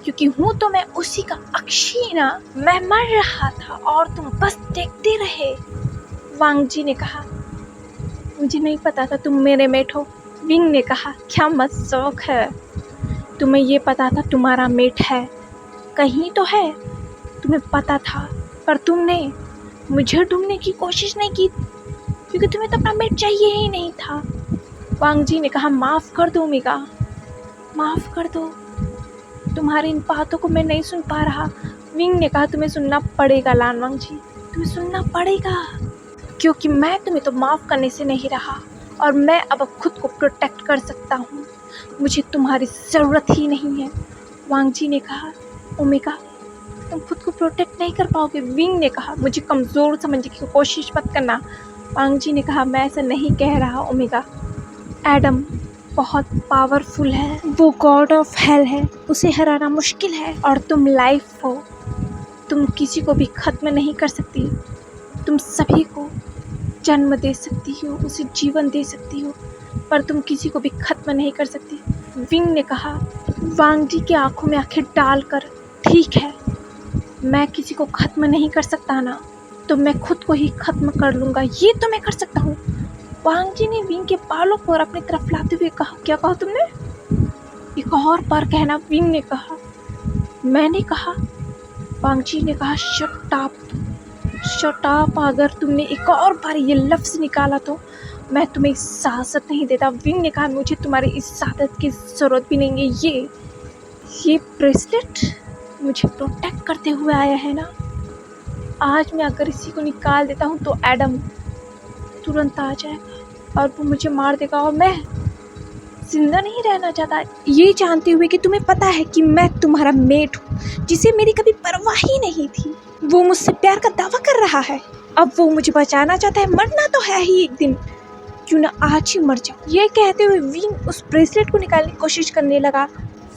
क्योंकि हूँ तो मैं उसी का अक्षी ना। मैं मर रहा था और तुम बस देखते रहे। वांग जी ने कहा, मुझे नहीं पता था तुम मेरे मेट हो। विंग ने कहा, क्या मजाक है, तुम्हें ये पता था तुम्हारा मेट है? कहीं तो है, तुम्हें पता था, पर तुमने मुझे ढूंढने की कोशिश नहीं की क्योंकि तुम्हें तो अपना मेट चाहिए ही नहीं था। वांग जी ने कहा, माफ़ कर दो ओमेगा, माफ़ कर दो, तुम्हारी इन बातों को मैं नहीं सुन पा रहा। विंग ने कहा, तुम्हें सुनना पड़ेगा लान वांग जी, तुम्हें सुनना पड़ेगा, क्योंकि मैं तुम्हें तो माफ़ करने से नहीं रहा, और मैं अब खुद को प्रोटेक्ट कर सकता हूँ। मुझे तुम्हारी ज़रूरत ही नहीं है। वांग जी ने कहा, ओमेगा तुम खुद को प्रोटेक्ट नहीं कर पाओगे। विंग ने कहा, मुझे कमज़ोर समझने की कोशिश मत करना। वांग जी ने कहा, मैं ऐसा नहीं कह रहा ओमेगा। एडम बहुत पावरफुल है, वो गॉड ऑफ हेल है, उसे हराना मुश्किल है। और तुम लाइफ हो, तुम किसी को भी ख़त्म नहीं कर सकती। तुम सभी को जन्म दे सकती हो, उसे जीवन दे सकती हो, पर तुम किसी को भी ख़त्म नहीं कर सकती। विंग ने कहा, वांग जी की आंखों में आंखें डालकर, ठीक है, मैं किसी को ख़त्म नहीं कर सकता ना, तो मैं खुद को ही ख़त्म कर लूँगा, ये तो मैं कर सकता हूँ। वांग जी ने विंग के बालों पर अपनी तरफ लाते हुए कहा, क्या कहा तुमने? एक और बार कहना। विंग ने कहा, मैंने कहा। वांग जी ने कहा, शट अप, अगर तुमने एक और बार ये लफ्ज़ निकाला तो मैं तुम्हें इजाज़त नहीं देता। विंग ने कहा, मुझे तुम्हारी इजाज़त की ज़रूरत भी नहीं है। ये ब्रेसलेट मुझे प्रोटेक्ट करते हुए आया है ना। आज मैं अगर इसी को निकाल देता हूँ तो एडम तुरंत आ जाएगा और वो मुझे मार देगा, और मैं जिंदा नहीं रहना चाहता, ये जानते हुए कि तुम्हें पता है कि मैं तुम्हारा मेट हूँ, जिसे मेरी कभी परवाह ही नहीं थी। वो मुझसे प्यार का दावा कर रहा है, अब वो मुझे बचाना चाहता है। मरना तो है ही एक दिन, क्यों ना आज ही मर जाऊँ। ये कहते हुए विंग उस ब्रेसलेट को निकालने की कोशिश करने लगा।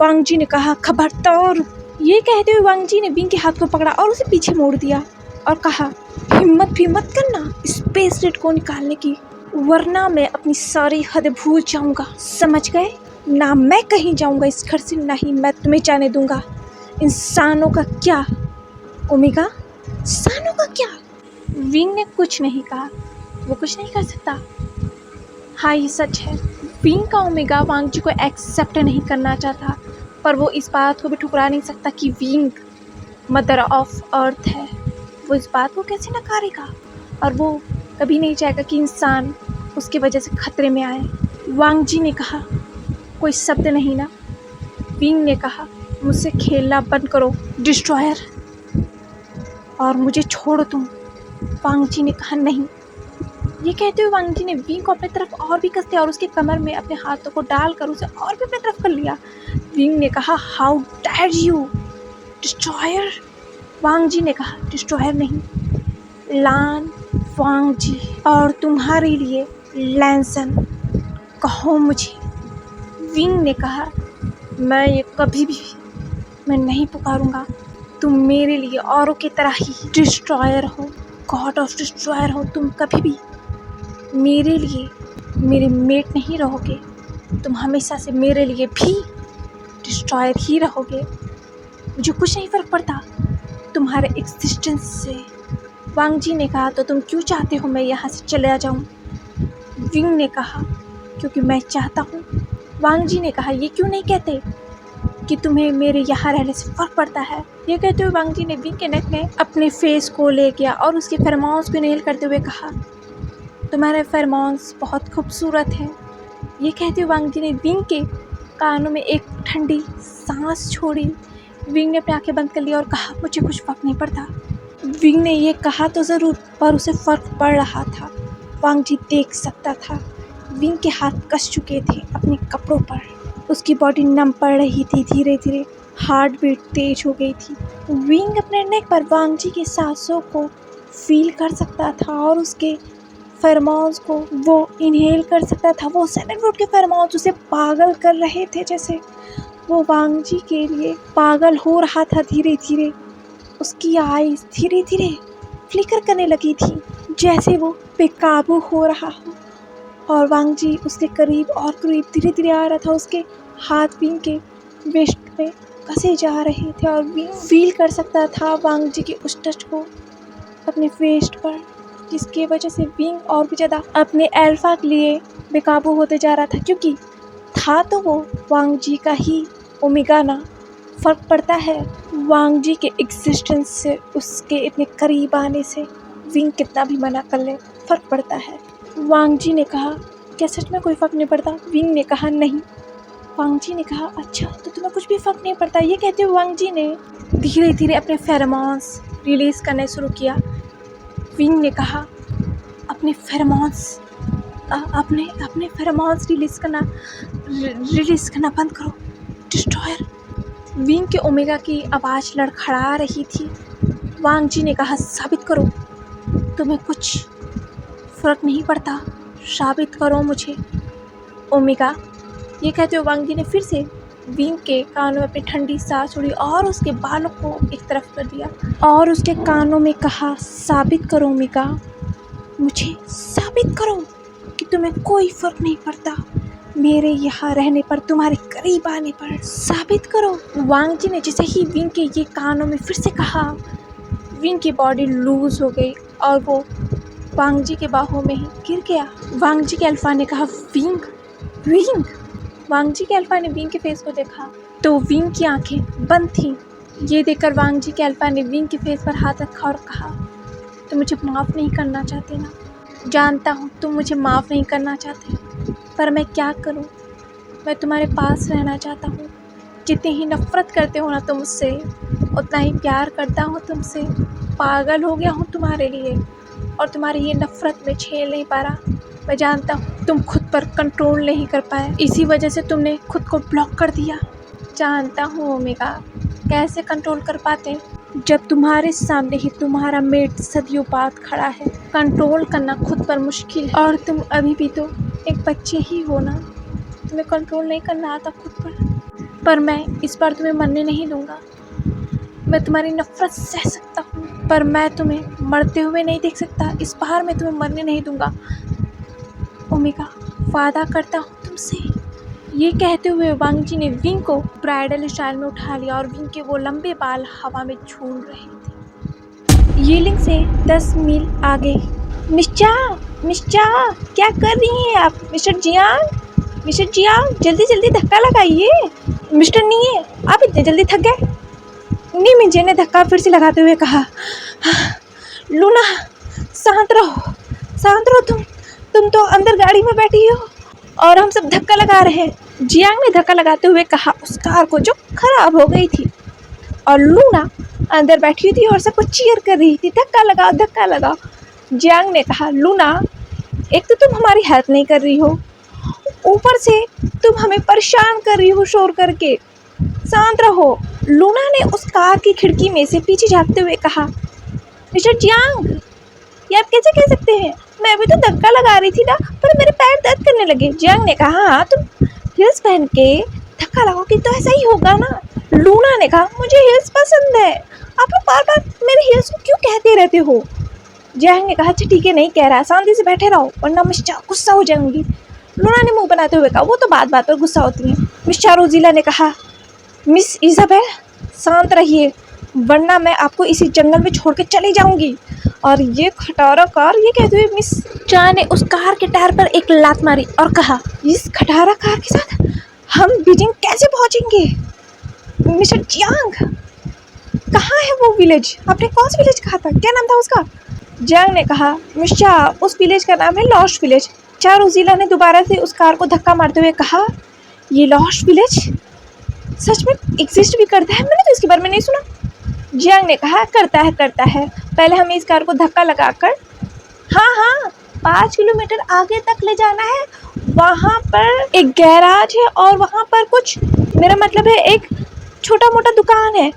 वांग जी ने कहा, खबरदार। ये कहते हुए वांग जी ने विंग के हाथ को पकड़ा और उसे पीछे मोड़ दिया और कहा, हिम्मत भी मत करना इस ब्रेसलेट को निकालने की, वरना मैं अपनी सारी हद भूल जाऊंगा, समझ गए ना। मैं कहीं जाऊंगा इस घर से, ना ही मैं तुम्हें जाने दूंगा। इंसानों का क्या ओमेगा, इंसानों का क्या? विंग ने कुछ नहीं कहा, वो कुछ नहीं कर सकता। हाँ, ये सच है, विंग का ओमेगा वांग जी को एक्सेप्ट नहीं करना चाहता, पर वो इस बात को भी ठुकरा नहीं सकता कि विंग मदर ऑफ अर्थ है। वो इस बात को कैसे नकारेगा, और वो कभी नहीं चाहेगा कि इंसान उसकी वजह से खतरे में आए। वांग जी ने कहा, कोई शब्द नहीं ना। विंग ने कहा, मुझसे खेलना बंद करो डिस्ट्रॉयर, और मुझे छोड़ो तुम। वांग जी ने कहा, नहीं। ये कहते हुए वांग जी ने विंग को अपनी तरफ और भी कस दिया और उसके कमर में अपने हाथों को डालकर उसे और भी अपनी तरफ कर लिया। विंग ने कहा, हाउ डेयर यू डिस्ट्रॉयर। वांग जी ने कहा, डिस्ट्रॉयर नहीं, लान वांग जी, और तुम्हारे लिए लैंसन, कहो मुझे। विंग ने कहा, मैं ये कभी भी मैं नहीं पुकारूंगा। तुम मेरे लिए औरों की तरह ही डिस्ट्रॉयर हो, गॉड ऑफ डिस्ट्रॉयर हो। तुम कभी भी मेरे लिए मेरे मेट नहीं रहोगे, तुम हमेशा से मेरे लिए भी डिस्ट्रॉयर ही रहोगे। मुझे कुछ नहीं फ़र्क पड़ता तुम्हारे एग्जिस्टेंस से। वांग जी ने कहा, तो तुम क्यों चाहते हो मैं यहाँ से चला जाऊँ? विंग ने कहा, क्योंकि मैं चाहता हूँ। वांग जी ने कहा, ये क्यों नहीं कहते कि तुम्हें मेरे यहाँ रहने से फ़र्क पड़ता है? ये कहते हुए वांग जी ने विंग के नेक में अपने फेस को ले गया और उसके फेरोमोन्स को इनहेल करते हुए कहा, तुम्हारे फेरोमोन्स बहुत खूबसूरत हैं। ये कहते हुए वांग जी ने विंग के कानों में एक ठंडी सांस छोड़ी। विंग ने अपनी आंखें बंद कर ली और कहा, मुझे कुछ फ़र्क नहीं पड़ता। विंग ने ये कहा तो ज़रूर, पर उसे फ़र्क पड़ रहा था। वांग जी देख सकता था, विंग के हाथ कस चुके थे अपने कपड़ों पर, उसकी बॉडी नम पड़ रही थी, धीरे धीरे हार्ट बीट तेज हो गई थी। विंग अपने नेक पर वांग जी की सांसों को फील कर सकता था और उसके फेरोमोन्स को वो इनहेल कर सकता था। वो सैंडलवुड के फेरोमोन्स उसे पागल कर रहे थे, जैसे वो वांग जी के लिए पागल हो रहा था। धीरे धीरे उसकी आईज धीरे धीरे फ्लिकर करने लगी थी, जैसे वो बेकाबू हो रहा हो, और वांग जी उसके करीब और करीब धीरे धीरे आ रहा था। उसके हाथ विंग के वेस्ट में कसे जा रहे थे और विंग फील कर सकता था वांग जी के उस टच को अपने वेस्ट पर, जिसकी वजह से विंग और भी ज़्यादा अपने अल्फा के लिए बेकाबू होते जा रहा था, क्योंकि था तो वो वांग जी का ही ओमेगा ना। फ़र्क पड़ता है वांग जी के एग्जिस्टेंस से, उसके इतने करीब आने से। विंग कितना भी मना कर ले, फ़र्क पड़ता है। वांग जी ने कहा, क्या सच में कोई फ़र्क नहीं पड़ता? विंग ने कहा, नहीं। वांग जी ने कहा, अच्छा, तो तुम्हें कुछ भी फ़र्क नहीं पड़ता? ये कहते हुए वांग जी ने धीरे धीरे अपने फेरोमोन्स रिलीज़ करने शुरू किया। विंग ने कहा, अपने फेरोमोन्स अपने फेरोमोन्स रिलीज़ करना बंद करो डिस्ट्रॉयर। विंग के ओमेगा की आवाज़ लड़खड़ा रही थी। वांग जी ने कहा, साबित करो, तुम्हें कुछ फ़र्क नहीं पड़ता, साबित करो मुझे ओमेगा। ये कहते हुए वांग जी ने फिर से विंग के कानों में अपनी ठंडी सांस छोड़ी और उसके बालों को एक तरफ कर दिया और उसके कानों में कहा, साबित करो ओमेगा, मुझे साबित करो कि तुम्हें कोई फ़र्क नहीं पड़ता मेरे यहाँ रहने पर, तुम्हारे करीब आने पर, साबित करो। वांग जी ने जैसे ही विंग के ये कानों में फिर से कहा, विंग की बॉडी लूज हो गई और वो वांग जी के बाहों में ही गिर गया। वांग जी के अल्फा ने कहा, विंग विंग। वांग जी के अल्फा ने विंग के फेस को देखा तो विंग की आंखें बंद थीं। ये देखकर वांग जी के अल्फा ने विंग के फेस पर हाथ रखा और कहा, तुम मुझे माफ़ नहीं करना चाहते ना? जानता हूँ तुम मुझे माफ़ नहीं करना चाहते, पर मैं क्या करूँ? मैं तुम्हारे पास रहना चाहता हूँ। जितनी ही नफ़रत करते हो ना तुम मुझसे, उतना ही प्यार करता हूँ तुमसे। पागल हो गया हूँ तुम्हारे लिए और तुम्हारी ये नफ़रत में झेल नहीं पा रहा। मैं जानता हूँ तुम खुद पर कंट्रोल नहीं कर पाए, इसी वजह से तुमने खुद को ब्लॉक कर दिया। जानता हूँ ओमेगा, कैसे कंट्रोल कर पाते जब तुम्हारे सामने ही तुम्हारा मेट सदियों बाद खड़ा है। कंट्रोल करना खुद पर मुश्किल है और तुम अभी भी तो एक बच्चे ही हो ना। तुम्हें कंट्रोल नहीं करना आता खुद पर मैं इस बार तुम्हें मरने नहीं दूंगा। मैं तुम्हारी नफ़रत सह सकता हूँ, पर मैं तुम्हें मरते हुए नहीं देख सकता। इस बार मैं तुम्हें मरने नहीं दूंगा ओमेगा, वादा करता हूँ तुमसे। ये कहते हुए वांग जी ने विंग को ब्राइडल स्टाइल में उठा लिया और विंग के वो लंबे बाल हवा में झूल रहे थे। यीलिंग से 10 मील आगे। मिस्टर क्या कर रही हैं आप? मिस्टर जियांग जल्दी जल्दी धक्का लगाइए। मिस्टर नहीं है, आप इतने जल्दी थक गए? नी मिंजे ने धक्का फिर से लगाते हुए कहा, लूना शांत रहो तुम तो अंदर गाड़ी में बैठी हो और हम सब धक्का लगा रहे हैं। जियांग ने धक्का लगाते हुए कहा, उस कार को जो खराब हो गई थी और लूना अंदर बैठी थी और सबको चीयर कर रही थी, धक्का लगाओ। जियांग ने कहा, लूना एक तो तुम हमारी हेल्प नहीं कर रही हो, ऊपर से तुम हमें परेशान कर रही हो शोर करके, शांत रहो। लूना ने उस कार की खिड़की में से पीछे झांकते हुए कहा, मिस्टर जियांग ये आप कैसे कह सकते हैं? मैं भी तो धक्का लगा रही थी ना, पर मेरे पैर दर्द करने लगे। जियांग ने कहा, हाँ तुम हील्स पहन के धक्का लगाओगी तो ऐसा ही होगा ना। लूना ने कहा, मुझे हील्स पसंद है, आप लोग बार बार मेरे हील्स को क्यों कहते रहते हो? जियांग ने कहा, अच्छा ठीक है, नहीं कह रहा, शांति से बैठे रहो वरना मिस चाओ गुस्सा हो जाऊंगी। लूना ने मुंह बनाते हुए कहा, वो तो बात बात पर गुस्सा होती है। मिस चारोजिला ने कहा, मिस इज़ाबेल शांत रहिए वरना मैं आपको इसी जंगल में छोड़ के चली जाऊंगी। और ये खटारा कार, ये कहते हुए मिस चा ने उस कार के टायर पर एक लात मारी और कहा, इस खटारा कार के साथ हम बीजिंग कैसे पहुंचेंगे? मिस्टर जियांग कहाँ है वो विलेज? आपने कौन सा विलेज कहा था, क्या नाम था उसका? जियांग ने कहा, मिस चा उस विलेज का नाम है लॉस्ट विलेज। चारोजिला ने दोबारा से उस कार को धक्का मारते हुए कहा, ये लॉस्ट विलेज सच में एग्जिस्ट भी करता है? मैंने तो इसके बारे में नहीं सुना। जियांग ने कहा, करता है। पहले हमें इस कार को धक्का लगाकर हाँ 5 किलोमीटर आगे तक ले जाना है। वहाँ पर एक गैराज है और वहाँ पर कुछ, मेरा मतलब है एक छोटा मोटा दुकान है,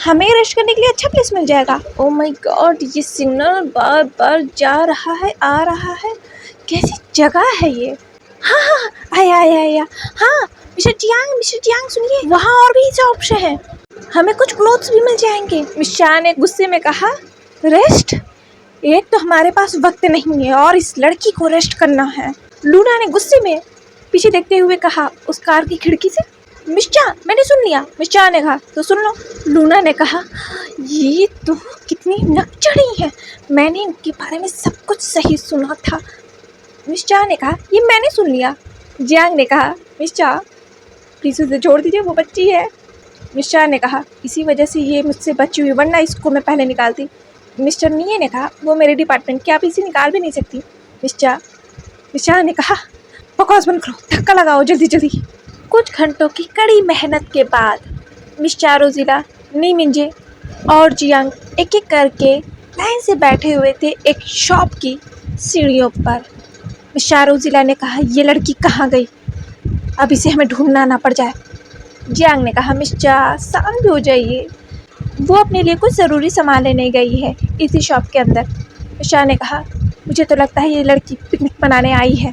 हमें रेस्ट करने के लिए अच्छा प्लेस मिल जाएगा। ओ माय गॉड, ये सिग्नल बार बार जा रहा है आ रहा है, कैसी जगह है ये? हाँ आया। हाँ मिस्टर जियांग सुनिए, वहाँ और भी ऑप्शन है, हमें कुछ क्लोथ्स भी मिल जाएंगे। मिस शाह ने गुस्से में कहा, रेस्ट? एक तो हमारे पास वक्त नहीं है और इस लड़की को रेस्ट करना है। लूना ने गुस्से में पीछे देखते हुए कहा उस कार की खिड़की से। मिस शाह मैंने सुन लिया। मिस शाह ने कहा, तो सुन लो। लूना ने कहा, ये तो कितनी नकचढ़ी है, मैंने इनके बारे में सब कुछ सही सुना था। मिस शाह ने कहा, ये मैंने सुन लिया। जियांग ने कहा, मिस शाह प्लीज़ उसे छोड़ दीजिए, वो बच्ची है। मिस शाह ने कहा, इसी वजह से ये मुझसे बची हुई, वरना इसको मैं पहले निकालती। मिस्टर नीये ने कहा, वो मेरे डिपार्टमेंट की, आप इसे निकाल भी नहीं सकती। मिस शाह ने कहा, बकवास बंद करो, धक्का लगाओ जल्दी। कुछ घंटों की कड़ी मेहनत के बाद मिस चारोजिला, नी मिंजे और जियांग एक एक करके लाइन से बैठे हुए थे एक शॉप की सीढ़ियों पर। मिस चारोजिला ने कहा, ये लड़की कहाँ गई? अब इसे हमें ढूंढना ना पड़ जाए। जियांग ने कहा, मिस चा शांत हो जाइए, वो अपने लिए कुछ ज़रूरी सामान लेने गई है इसी शॉप के अंदर। मिस चा ने कहा, मुझे तो लगता है ये लड़की पिकनिक मनाने आई है।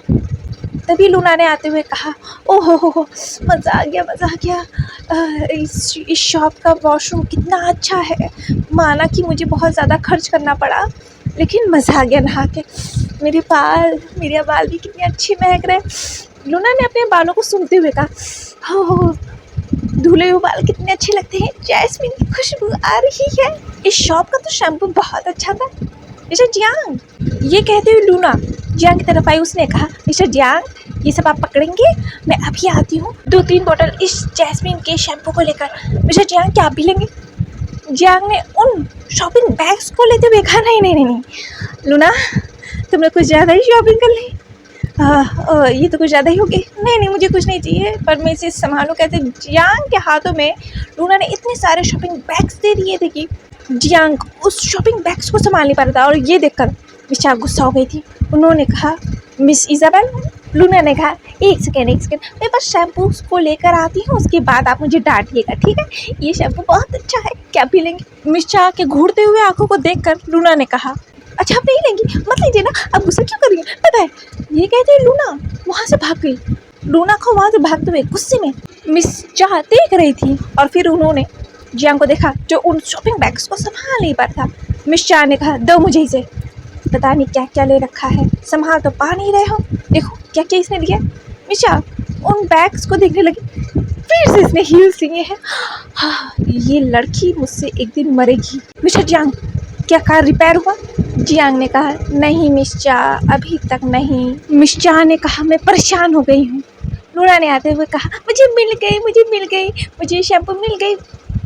तभी लूना ने आते हुए कहा, ओहो हो, मज़ा आ गया, मज़ा आ गया। इस शॉप का वॉशरूम कितना अच्छा है। माना कि मुझे बहुत ज़्यादा खर्च करना पड़ा, लेकिन मज़ा आ गया नहा के। मेरे बाल भी कितने अच्छे महक रहे हैं। लूना ने अपने बालों को सूंघते हुए कहा, हो, धुले हुए बाल कितने अच्छे लगते हैं, जैस्मिन की खुशबू आ रही है। इस शॉप का तो शैम्पू बहुत अच्छा था। मिस्टर जियांग, ये कहते हुए लूना जियांग की तरफ आई। उसने कहा, मिस्टर जियांग, ये सब आप पकड़ेंगे, मैं अभी आती हूँ 2-3 बोतल इस जैस्मिन के शैम्पू को लेकर। मिस्टर जियांग, क्या आप भी लेंगे? जियांग ने उन शॉपिंग बैग्स को लेते हुए कहा, नहीं, लूना, तुमने कुछ ज़्यादा ही शॉपिंग कर ली। ये तो कुछ ज़्यादा ही हो गई। नहीं, मुझे कुछ नहीं चाहिए, पर मैं इसे संभालूँ कैसे? जियांग के हाथों में लूना ने इतने सारे शॉपिंग बैग्स दे दिए थे कि जियांग उस शॉपिंग बैग्स को संभाल नहीं पा रहा था। और ये देखकर मिस चा गुस्सा हो गई थी। उन्होंने कहा, मिस इज़ाबेल, लूना ने कहा, एक सेकेंड, मैं बस शैम्पू को लेकर आती हूँ, उसके बाद आप मुझे डांटिएगा, ठीक है? ये शैम्पू बहुत अच्छा है, क्या पी लेंगे? मिस चा के घूरते हुए आंखों को देखकर लूना ने कहा, अच्छा आप नहीं लेंगी, मत लीजिए ना, आप गुस्सा क्यों करिए, पता है। ये कहते हुए लूना वहाँ से भाग गई। लूना को वहाँ से भागते हुए गुस्से में मिस चा देख रही थी। और फिर उन्होंने जियांग को देखा जो उन शॉपिंग बैग्स को संभाल नहीं पा रहा था। मिस चा ने कहा, दो मुझे इसे, पता नहीं क्या क्या ले रखा है, संभाल तो पा नहीं रहे हो, देखो क्या क्या इसने लिया। मिस चा उन बैग्स को देखने लगी। फिर से इसने हील्स लिए हैं। हाँ, ये लड़की मुझसे एक दिन मरेगी। मिस्टर जियांग, क्या कार रिपेयर हुआ? जियांग ने कहा, नहीं मिस चा, अभी तक नहीं। मिस चा ने कहा, मैं परेशान हो गई हूँ। लूना ने आते हुए कहा, मुझे मिल गई, मुझे शैम्पू मिल गई।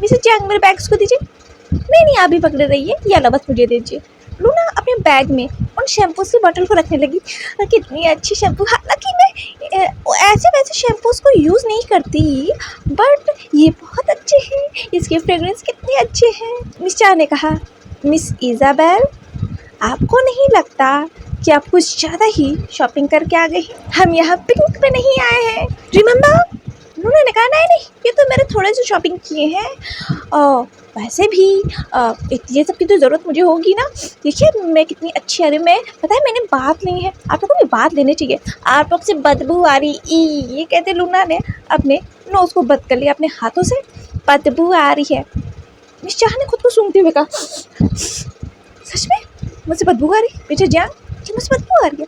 मिस्टर जियांग, मेरे बैग्स को दीजिए। नहीं, आप भी पकड़े रहिए, ये लो बस मुझे दीजिए। लूना अपने बैग में उन शैम्पूज़ की बोतल को रखने लगी। कितनी अच्छी शैम्पू, हालांकि मैं ऐसे वैसे शैम्पूज़ को यूज़ नहीं करती, बट ये बहुत अच्छे हैं, इसके फ्रेगरेंस कितने अच्छे हैं। मिस चा ने कहा, मिस इज़ाबेल, आपको नहीं लगता कि आप कुछ ज़्यादा ही शॉपिंग करके आ गई? हम यहाँ पिकनिक पे नहीं आए हैं, रिमेंबर? उन्होंने कहा, नहीं, ये तो मेरे थोड़े से शॉपिंग किए हैं। वैसे भी ये सब की तो ज़रूरत मुझे होगी ना। देखिए मैं कितनी अच्छी आ रही हूँ। मैं, पता है, मैंने बात ली है, आप लोगों को भी बात लेनी चाहिए। आप लोग से बदबू आ रही, ये कहते लूना ने अपने नोज़ को बंद कर लिया अपने हाथों से। बदबू आ रही है। मिस चाह ने खुद को सूंघते हुए कहा, सच में मुझसे बदबू आ रही? मिस्टर जियांग, कि मुझसे बदबू आ रही है?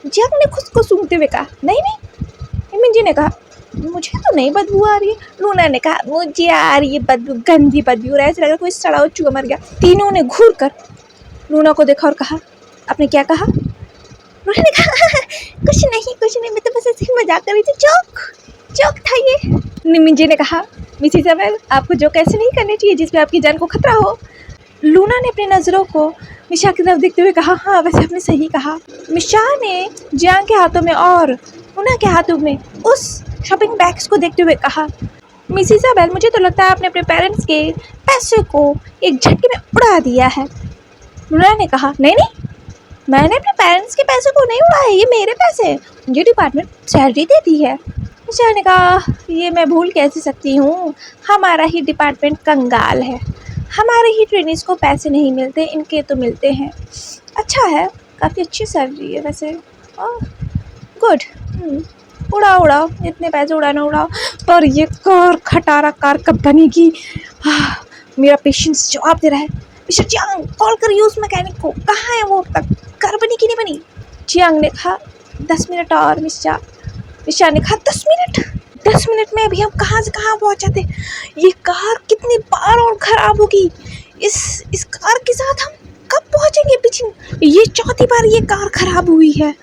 जियांग ने खुद को सूंघते हुए कहा, नहीं। मिंजी ने कहा, मुझे तो नहीं बदबू आ रही है। लूना ने कहा, मुझे आ रही है बदबू, गंदी बदबू, ऐसा लगा कोई सड़ा हुआ चूहा मर गया। तीनों ने घूर कर लूना को देखा और कहा, आपने क्या कहा? लूना ने कहा, कुछ नहीं, मैं तो बस ऐसे ही मजाक कर रही थी, जोक था ये। मिंजी ने कहा, मिस इज़ाबेल, आपको जोक ऐसे नहीं करने चाहिए जिसमें आपकी जान को खतरा हो। लूना ने अपनी नज़रों को मिशा की तरफ देखते हुए कहा, हाँ वैसे आपने सही कहा। मिशा ने जियांग के हाथों में और लूना के हाथों में उस शॉपिंग बैग्स को देखते हुए कहा, मिस इज़ाबेल, मुझे तो लगता है आपने अपने पेरेंट्स के पैसे को एक झटके में उड़ा दिया है। लूना ने कहा, नहीं, मैंने अपने पेरेंट्स के पैसे को नहीं उड़ाया, ये मेरे पैसे हैं, मुझे डिपार्टमेंट सैलरी देती है। मिशा ने कहा, ये मैं भूल कैसे सकती हूँ, हमारा ही डिपार्टमेंट कंगाल है, हमारे ही ट्रेनिंग्स को पैसे नहीं मिलते, इनके तो मिलते हैं। अच्छा है, काफ़ी अच्छी सैलरी है वैसे, गुड। उड़ाओ, इतने पैसे उड़ाओ, पर ये कार खटारा कार कब बनेगी? मेरा पेशेंस जवाब दे रहा है। मिस्टर जियांग, कॉल करिए उस मैकेनिक को, कहाँ है वो अब तक, कार बनी कि नहीं बनी? जियांग ने कहा, 10 मिनट और। मिस्टर ने कहा, 10 मिनट में अभी हम कहाँ से कहाँ पहुँच जाते? ये कार कितनी बार और ख़राब होगी? इस कार के साथ हम कब पहुँचेंगे पिचिंग? ये चौथी बार ये कार ख़राब हुई है।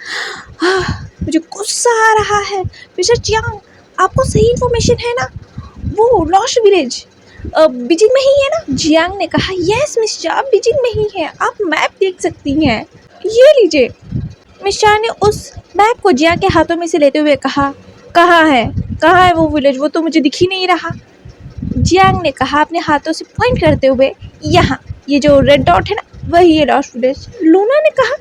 मुझे गुस्सा आ रहा है। मिस्टर जियांग, आपको सही इन्फॉर्मेशन है ना? वो लॉस्ट विलेज बीजिंग में ही है ना? जियांग ने कहा, यस मिस्टर, बीजिंग में ही है, आप मैप देख सकती हैं, ये लीजिए। मिस्टर ने उस मैप को जियांग के हाथों में से लेते हुए कहा, कहाँ है वो विलेज? वो तो मुझे दिख ही नहीं रहा। जियांग ने कहा अपने हाथों से पॉइंट करते हुए, यहाँ, ये जो रेड डॉट है ना, वही है लॉस्ट विलेज। लूना ने कहा,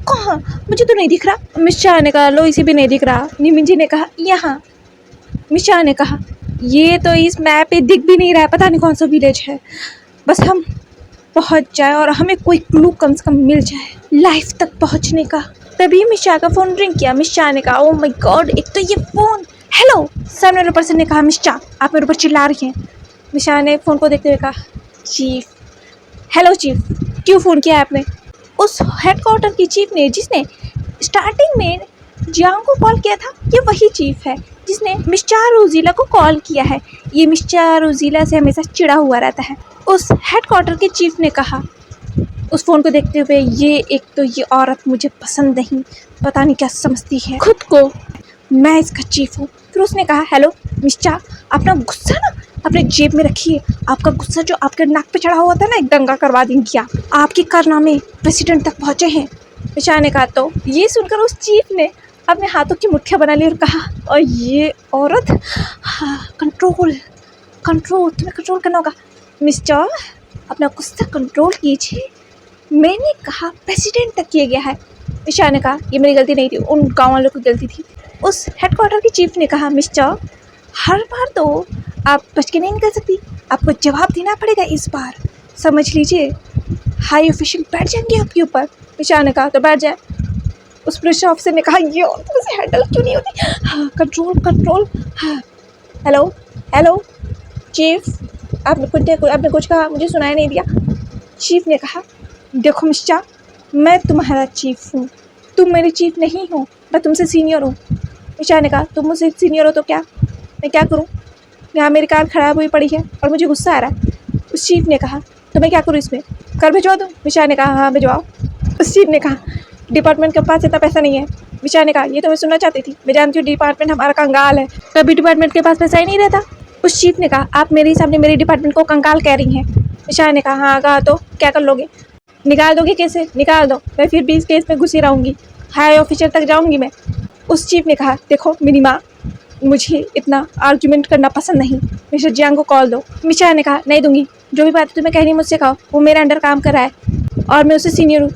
कहाँ? मुझे तो नहीं दिख रहा। मिस्टर ने कहा, लो इसे भी नहीं दिख रहा। निमिंजी ने कहा, यहाँ। मिस्टर ने कहा, ये तो इस मैप पे दिख भी नहीं रहा है, पता नहीं कौन सा विलेज है। बस हम पहुंच जाए और हमें कोई क्लू कम से कम मिल जाए लाइफ तक पहुंचने का। तभी मिशा का फ़ोन रिंग किया। मिशा ने कहा ओ माय गॉड, एक तो ये फ़ोन। हेलो, सामने वाले पर्सन ने कहा मिशा आप मेरे ऊपर चिल्ला रही हैं। मिशा ने फ़ोन को देखते हुए कहा चीफ। हेलो चीफ, क्यों फ़ोन किया है आपने? उस हेडक्वार्टर की चीफ ने जिसने स्टार्टिंग में जियांग को कॉल किया था, ये वही चीफ है जिसने मिस्टर रोजीला को कॉल किया है। ये मिस्टर रोजीला से हमेशा चिढ़ा हुआ रहता है। उस हेडक्वार्टर के चीफ ने कहा उस फ़ोन को देखते हुए, ये एक तो ये औरत मुझे पसंद नहीं, पता नहीं क्या समझती है खुद को, मैं इसका चीफ हूँ। फिर उसने कहा हेलो मिस्टर, अपना गुस्सा ना अपने जेब में रखिए। आपका गुस्सा जो आपके नाक पे चढ़ा हुआ था ना, एक दंगा करवा देंगे आपके कारनामे प्रेसिडेंट तक पहुँचे हैं। मिस्टर ने कहा तो ये सुनकर उस चीफ ने अपने हाथों की मुट्ठियाँ बना ली और कहा और ये औरत, हाँ कंट्रोल कंट्रोल, तुम्हें कंट्रोल करना होगा। मिस्टर अपना गुस्सा कंट्रोल कीजिए, मैंने कहा प्रेसिडेंट तक किया गया है। मिस्टर ने कहा ये मेरी गलती नहीं थी, उन गाँव वालों की गलती थी। उस हेडक्वार्टर के चीफ ने कहा मिस्टर हर बार तो आप बच के नहीं निकल सकती, आपको जवाब देना पड़ेगा इस बार, समझ लीजिए हाई ऑफिशियल बैठ जाएंगे आपके ऊपर। मिस्टर ने कहा तो बैठ जाए। उस पुलिस ऑफिसर ने कहा ये और मुझे हैंडल क्यों नहीं होती, हाँ कंट्रोल कंट्रोल, हाँ हेलो हेलो चीफ, आपने कुछ कहा, मुझे सुनाई नहीं दिया। चीफ ने कहा देखो मिस्टर, मैं तुम्हारा चीफ हूँ, तुम मेरी चीफ नहीं हो, मैं तुमसे सीनियर हूँ। मिस्टर ने कहा तुम मुझसे सीनियर हो तो क्या, मैं क्या करूँ, यहाँ मेरी कार ख़राब हुई पड़ी है और मुझे गुस्सा आ रहा है। उस चीफ ने कहा तो मैं क्या करूँ इसमें, कर भिजवा दूँ? मिस्टर ने कहा हाँ भिजवाओ। उस चीफ ने कहा डिपार्टमेंट के पास इतना पैसा नहीं है। मिस्टर ने कहा ये तो मैं सुनना चाहती थी, मैं जानती हूँ डिपार्टमेंट हमारा कंगाल है, कभी डिपार्टमेंट के पास पैसा ही नहीं रहता। उस चीफ ने कहा आप मेरे सामने मेरे डिपार्टमेंट को कंगाल कह रही हैं। मिस्टर ने कहा हाँ कहा तो क्या कर लोगे, निकाल दोगे? कैसे निकाल दो, मैं फिर भी इस केस में घुसी रहूँगी, हाई ऑफिसर तक जाऊँगी मैं। उस चीफ ने कहा देखो मेरी माँ, मुझे इतना आर्ग्यूमेंट करना पसंद नहीं, मिस्टर जियांग को कॉल दो। मिस्टर ने कहा नहीं दूंगी, जो भी बात तुम्हें कहनी मुझसे कहो, वो मेरे अंडर काम कर रहा है और मैं उससे सीनियर हूँ।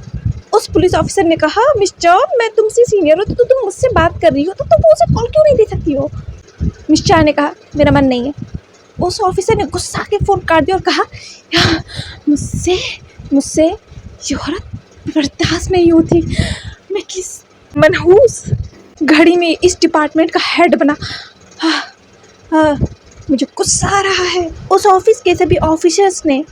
उस पुलिस ऑफिसर ने कहा मिस्टर मैं तुमसे सीनियर हूँ तो तुम मुझसे बात कर रही हो तो तुम उसे कॉल क्यों नहीं दे सकती हो? मिस्टर ने कहा मेरा मन नहीं है। उस ऑफिसर ने गुस्सा के फ़ोन काट दिया और कहा मुझसे मुझसे ये औरत बर्दाश्त नहीं होती, मैं किस मनहूस घड़ी में इस डिपार्टमेंट का हेड बना, मुझे गुस्सा आ रहा है। उस ऑफिस के सभी ऑफिसर्स ने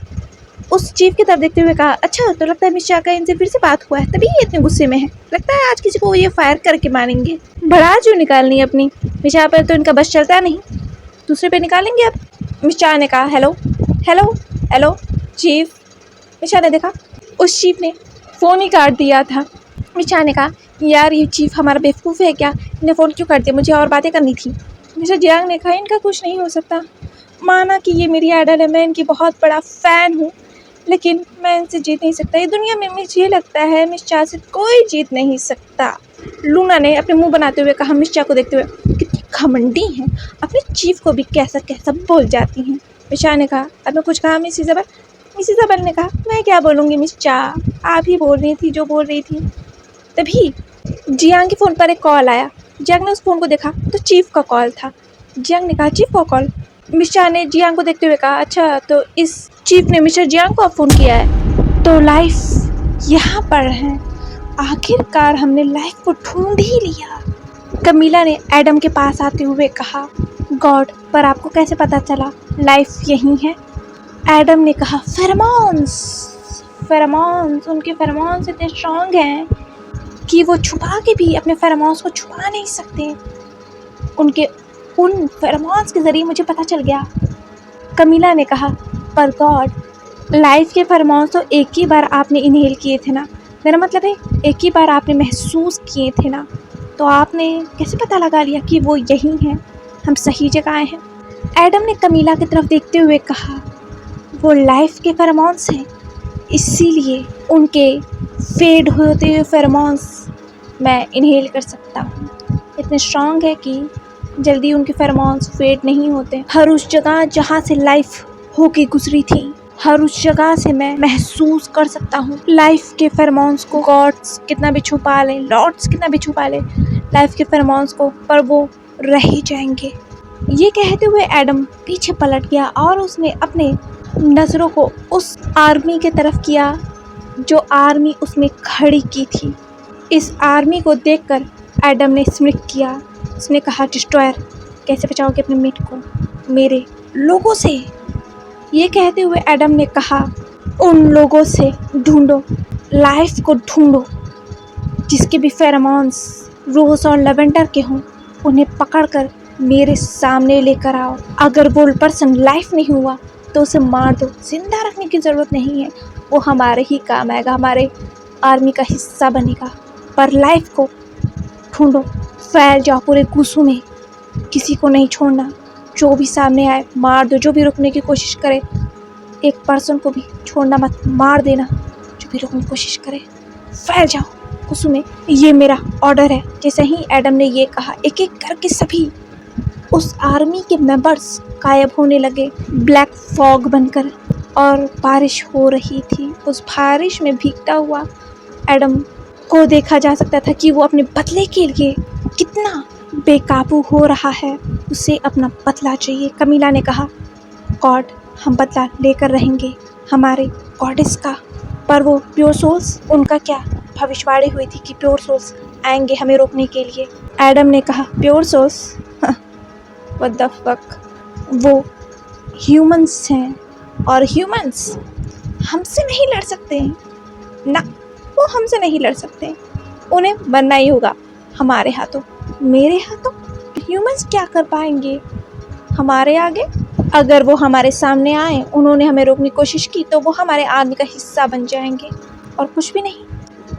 उस चीफ की तरफ देखते हुए कहा अच्छा तो लगता है मिस्टर का इनसे फिर से बात हुआ है, तभी ये इतने गुस्से में है, लगता है आज किसी को ये फायर करके मारेंगे। भड़ास जो निकालनी है अपनी, मिस्टर पर तो इनका बस चलता नहीं, दूसरे पे निकालेंगे अब। मिस्टर ने कहा hello hello hello chief. Mister ने देखा उस चीफ ने फ़ोन ही काट दिया था। मिस्टर ने कहा यार ये चीफ हमारा बेवकूफ़ है क्या, इन्हें फ़ोन क्यों काट दिया, मुझे और बातें करनी थी। मिस्टर जियांग ने कहा इनका कुछ नहीं हो सकता, माना कि ये मेरी आइडल है, मैं इनकी बहुत बड़ा फ़ैन हूँ, लेकिन मैं इनसे जीत नहीं सकता, ये दुनिया में मुझे लगता है मिस्टर से कोई जीत नहीं सकता। लूना ने अपने मुंह बनाते हुए कहा मिस्टर को देखते हुए कितनी घमंडी हैं, अपने चीफ को भी कैसा कैसा बोल जाती हैं। मिस्टर ने कहा आपने कुछ कहा मिस इज़ाबेल? मिस इज़ाबेल ने कहा मैं क्या बोलूँगी मिस्टर, आप ही बोल रही थी जो बोल रही थी। तभी जियांग के फ़ोन पर एक कॉल आया। जियांग ने उस फ़ोन को देखा तो चीफ का कॉल था। जियांग ने कहा चीफ का कॉल? मिस्टर ने जियांग को देखते हुए कहा अच्छा तो इस चीफ ने मिस्टर जियांग को अब फ़ोन किया है, तो लाइफ यहाँ पर है, आखिरकार हमने लाइफ को ढूंढ ही लिया। कमीला ने एडम के पास आते हुए कहा गॉड, पर आपको कैसे पता चला लाइफ यहीं है? एडम ने कहा फेरोमोन्स, फेरोमोन्स, उनके फेरोमोन्स इतने स्ट्रॉन्ग हैं कि वो छुपा के भी अपने फेरोमोन्स को छुपा नहीं सकते, उनके उन फेरोमोन्स के ज़रिए मुझे पता चल गया। कमीला ने कहा पर गॉड, लाइफ के फेरोमोन्स तो एक ही बार आपने इनहेल किए थे ना, मेरा मतलब है एक ही बार आपने महसूस किए थे ना, तो आपने कैसे पता लगा लिया कि वो यहीं हैं, हम सही जगह आए हैं? एडम ने कमीला की तरफ देखते हुए कहा वो लाइफ के फेरोमोन्स हैं, इसीलिए उनके फेड होते हुए फेरोमोन्स मैं इनहेल कर सकता हूँ, इतने स्ट्रॉन्ग है कि जल्दी उनके फेरोमोन्स फेड नहीं होते। हर उस जगह जहाँ से लाइफ होके गुजरी थी, हर उस जगह से मैं महसूस कर सकता हूँ लाइफ के फेरोमोन्स को। गॉड्स कितना भी छुपा लें, लॉर्ड्स कितना भी छुपा लें लाइफ के फेरोमोन्स को, पर वो रह ही जाएंगे। ये कहते हुए एडम पीछे पलट गया और उसने अपने नज़रों को उस आर्मी के तरफ किया जो आर्मी उसमें खड़ी की थी। इस आर्मी को देखकर एडम ने स्मिक किया। उसने कहा, डिस्ट्रॉयर, कैसे बचाओगे अपने मेट को मेरे लोगों से? ये कहते हुए एडम ने कहा, उन लोगों से ढूंढो, लाइफ को ढूंढो जिसके भी फेरोमोन्स रोज और लेवेंडर के हों, उन्हें पकड़कर मेरे सामने लेकर आओ। अगर वो पर्सन लाइफ नहीं हुआ तो उसे मार दो, जिंदा रखने की ज़रूरत नहीं है, वो हमारे ही काम आएगा, हमारे आर्मी का हिस्सा बनेगा। पर लाइफ को ढूंढो, फैल जाओ पूरे गुस्सों में, किसी को नहीं छोड़ना, जो भी सामने आए मार दो, जो भी रुकने की कोशिश करे, एक पर्सन को भी छोड़ना मत, मार देना जो भी रुकने की कोशिश करे, फैल जाओ गुस्सों में, ये मेरा ऑर्डर है। जैसे ही एडम ने ये कहा, एक एक करके सभी उस आर्मी के मेंबर्स गायब होने लगे ब्लैक फॉग बनकर, और बारिश हो रही थी। उस बारिश में भीगता हुआ एडम को देखा जा सकता था कि वो अपने बदले के लिए कितना बेकाबू हो रहा है। उसे अपना बदला चाहिए। कमीला ने कहा, गॉड, हम बदला लेकर रहेंगे हमारे गॉडेस का। पर वो प्योर सोल्स, उनका क्या? भविष्यवाणी हुई थी कि प्योर सोल्स आएंगे हमें रोकने के लिए। एडम ने कहा, pure souls? What the fuck, वो ह्यूमंस हैं और ह्यूमंस हमसे नहीं लड़ सकते हैं ना, वो हमसे नहीं लड़ सकते, उन्हें मरना ही होगा हमारे हाथों, मेरे हाथों। ह्यूमंस क्या कर पाएंगे हमारे आगे? अगर वो हमारे सामने आए, उन्होंने हमें रोकने की कोशिश की, तो वो हमारे आर्मी का हिस्सा बन जाएंगे और कुछ भी नहीं,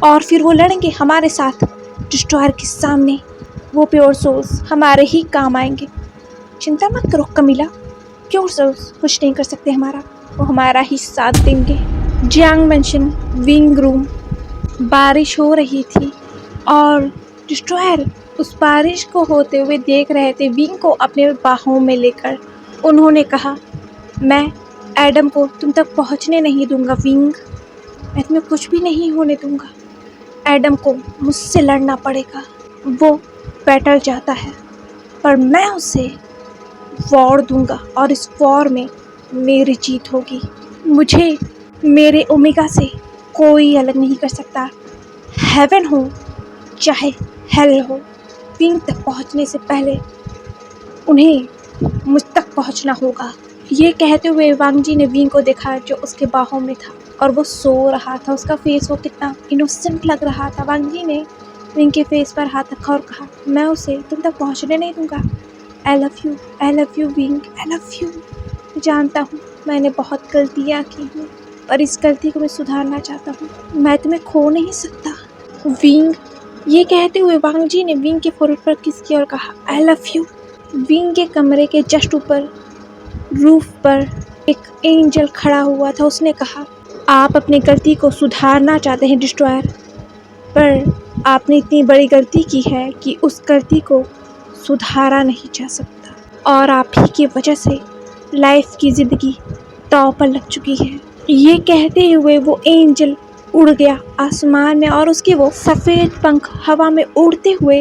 और फिर वो लड़ेंगे हमारे साथ डिस्ट्रॉयर के सामने। वो प्योर सोल्स हमारे ही काम आएंगे। चिंता मत करो कमीला, प्योर सोल्स कुछ नहीं कर सकते हमारा, वो हमारा ही साथ देंगे। Jiang mention wing room. बारिश हो रही थी और डिस्ट्रॉयर उस बारिश को होते हुए देख रहे थे, विंग को अपने बाहों में लेकर। उन्होंने कहा, मैं एडम को तुम तक पहुंचने नहीं दूंगा विंग, मैं तुम्हें कुछ भी नहीं होने दूंगा। एडम को मुझसे लड़ना पड़ेगा, वो बैटल जाता है, पर मैं उसे वॉर दूंगा और इस वॉर में मेरी जीत होगी। मुझे मेरे ओमेगा से कोई अलग नहीं कर सकता, हेवन हो चाहे हेल हो। विंग तक पहुंचने से पहले उन्हें मुझ तक पहुंचना होगा। ये कहते हुए वांग जी ने विंग को देखा जो उसके बाहों में था और वो सो रहा था। उसका फेस वो कितना इनोसेंट लग रहा था। वांग जी ने विंग के फेस पर हाथ रखा और कहा, मैं उसे तुम तक पहुंचने नहीं दूंगा। I love you wing, I love you. जानता हूँ मैंने बहुत गलतियाँ की हैं, पर इस गलती को मैं सुधारना चाहता हूँ, मैं तुम्हें खो नहीं सकता विंग। ये कहते हुए वांग जी ने विंग के फोrehead पर किस किया और कहा, आई लव यू। विंग के कमरे के जस्ट ऊपर रूफ पर एक एंजल खड़ा हुआ था। उसने कहा, आप अपनी गलती को सुधारना चाहते हैं डिस्ट्रॉयर, पर आपने इतनी बड़ी गलती की है कि उस गलती को सुधारा नहीं जा सकता और आप ही की वजह से लाइफ की ज़िंदगी दांव पर लग चुकी है। ये कहते हुए वो एंजल उड़ गया आसमान में और उसके वो सफ़ेद पंख हवा में उड़ते हुए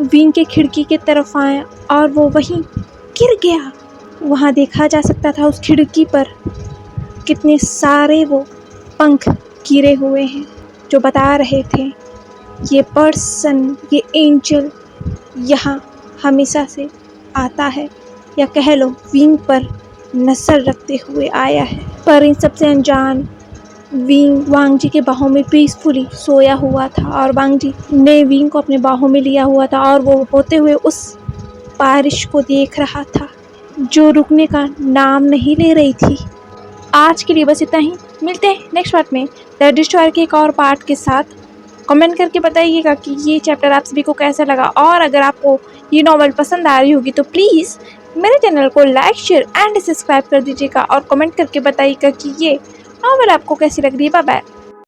विंग के खिड़की के तरफ आए और वो वहीं गिर गया। वहाँ देखा जा सकता था उस खिड़की पर कितने सारे वो पंख गिरे हुए हैं जो बता रहे थे ये पर्सन, ये एंजल यहाँ हमेशा से आता है, या कह लो विंग पर नजर रखते हुए आया है। पर इन सबसे अनजान विंग वांग जी के बाहों में पीसफुली सोया हुआ था और वांग जी ने विंग को अपने बाहों में लिया हुआ था और वो होते हुए उस बारिश को देख रहा था जो रुकने का नाम नहीं ले रही थी। आज के लिए बस इतना ही, मिलते हैं नेक्स्ट पार्ट में द डिस्ट्रॉयर के एक और पार्ट के साथ। कमेंट करके बताइएगा कि ये चैप्टर आप सभी को कैसा लगा, और अगर आपको ये नॉवल पसंद आ रही होगी तो प्लीज़ मेरे चैनल को लाइक, शेयर एंड सब्सक्राइब कर दीजिएगा और कमेंट करके बताइएगा कि ये नॉवल आपको कैसी लग रही है। Bye bye.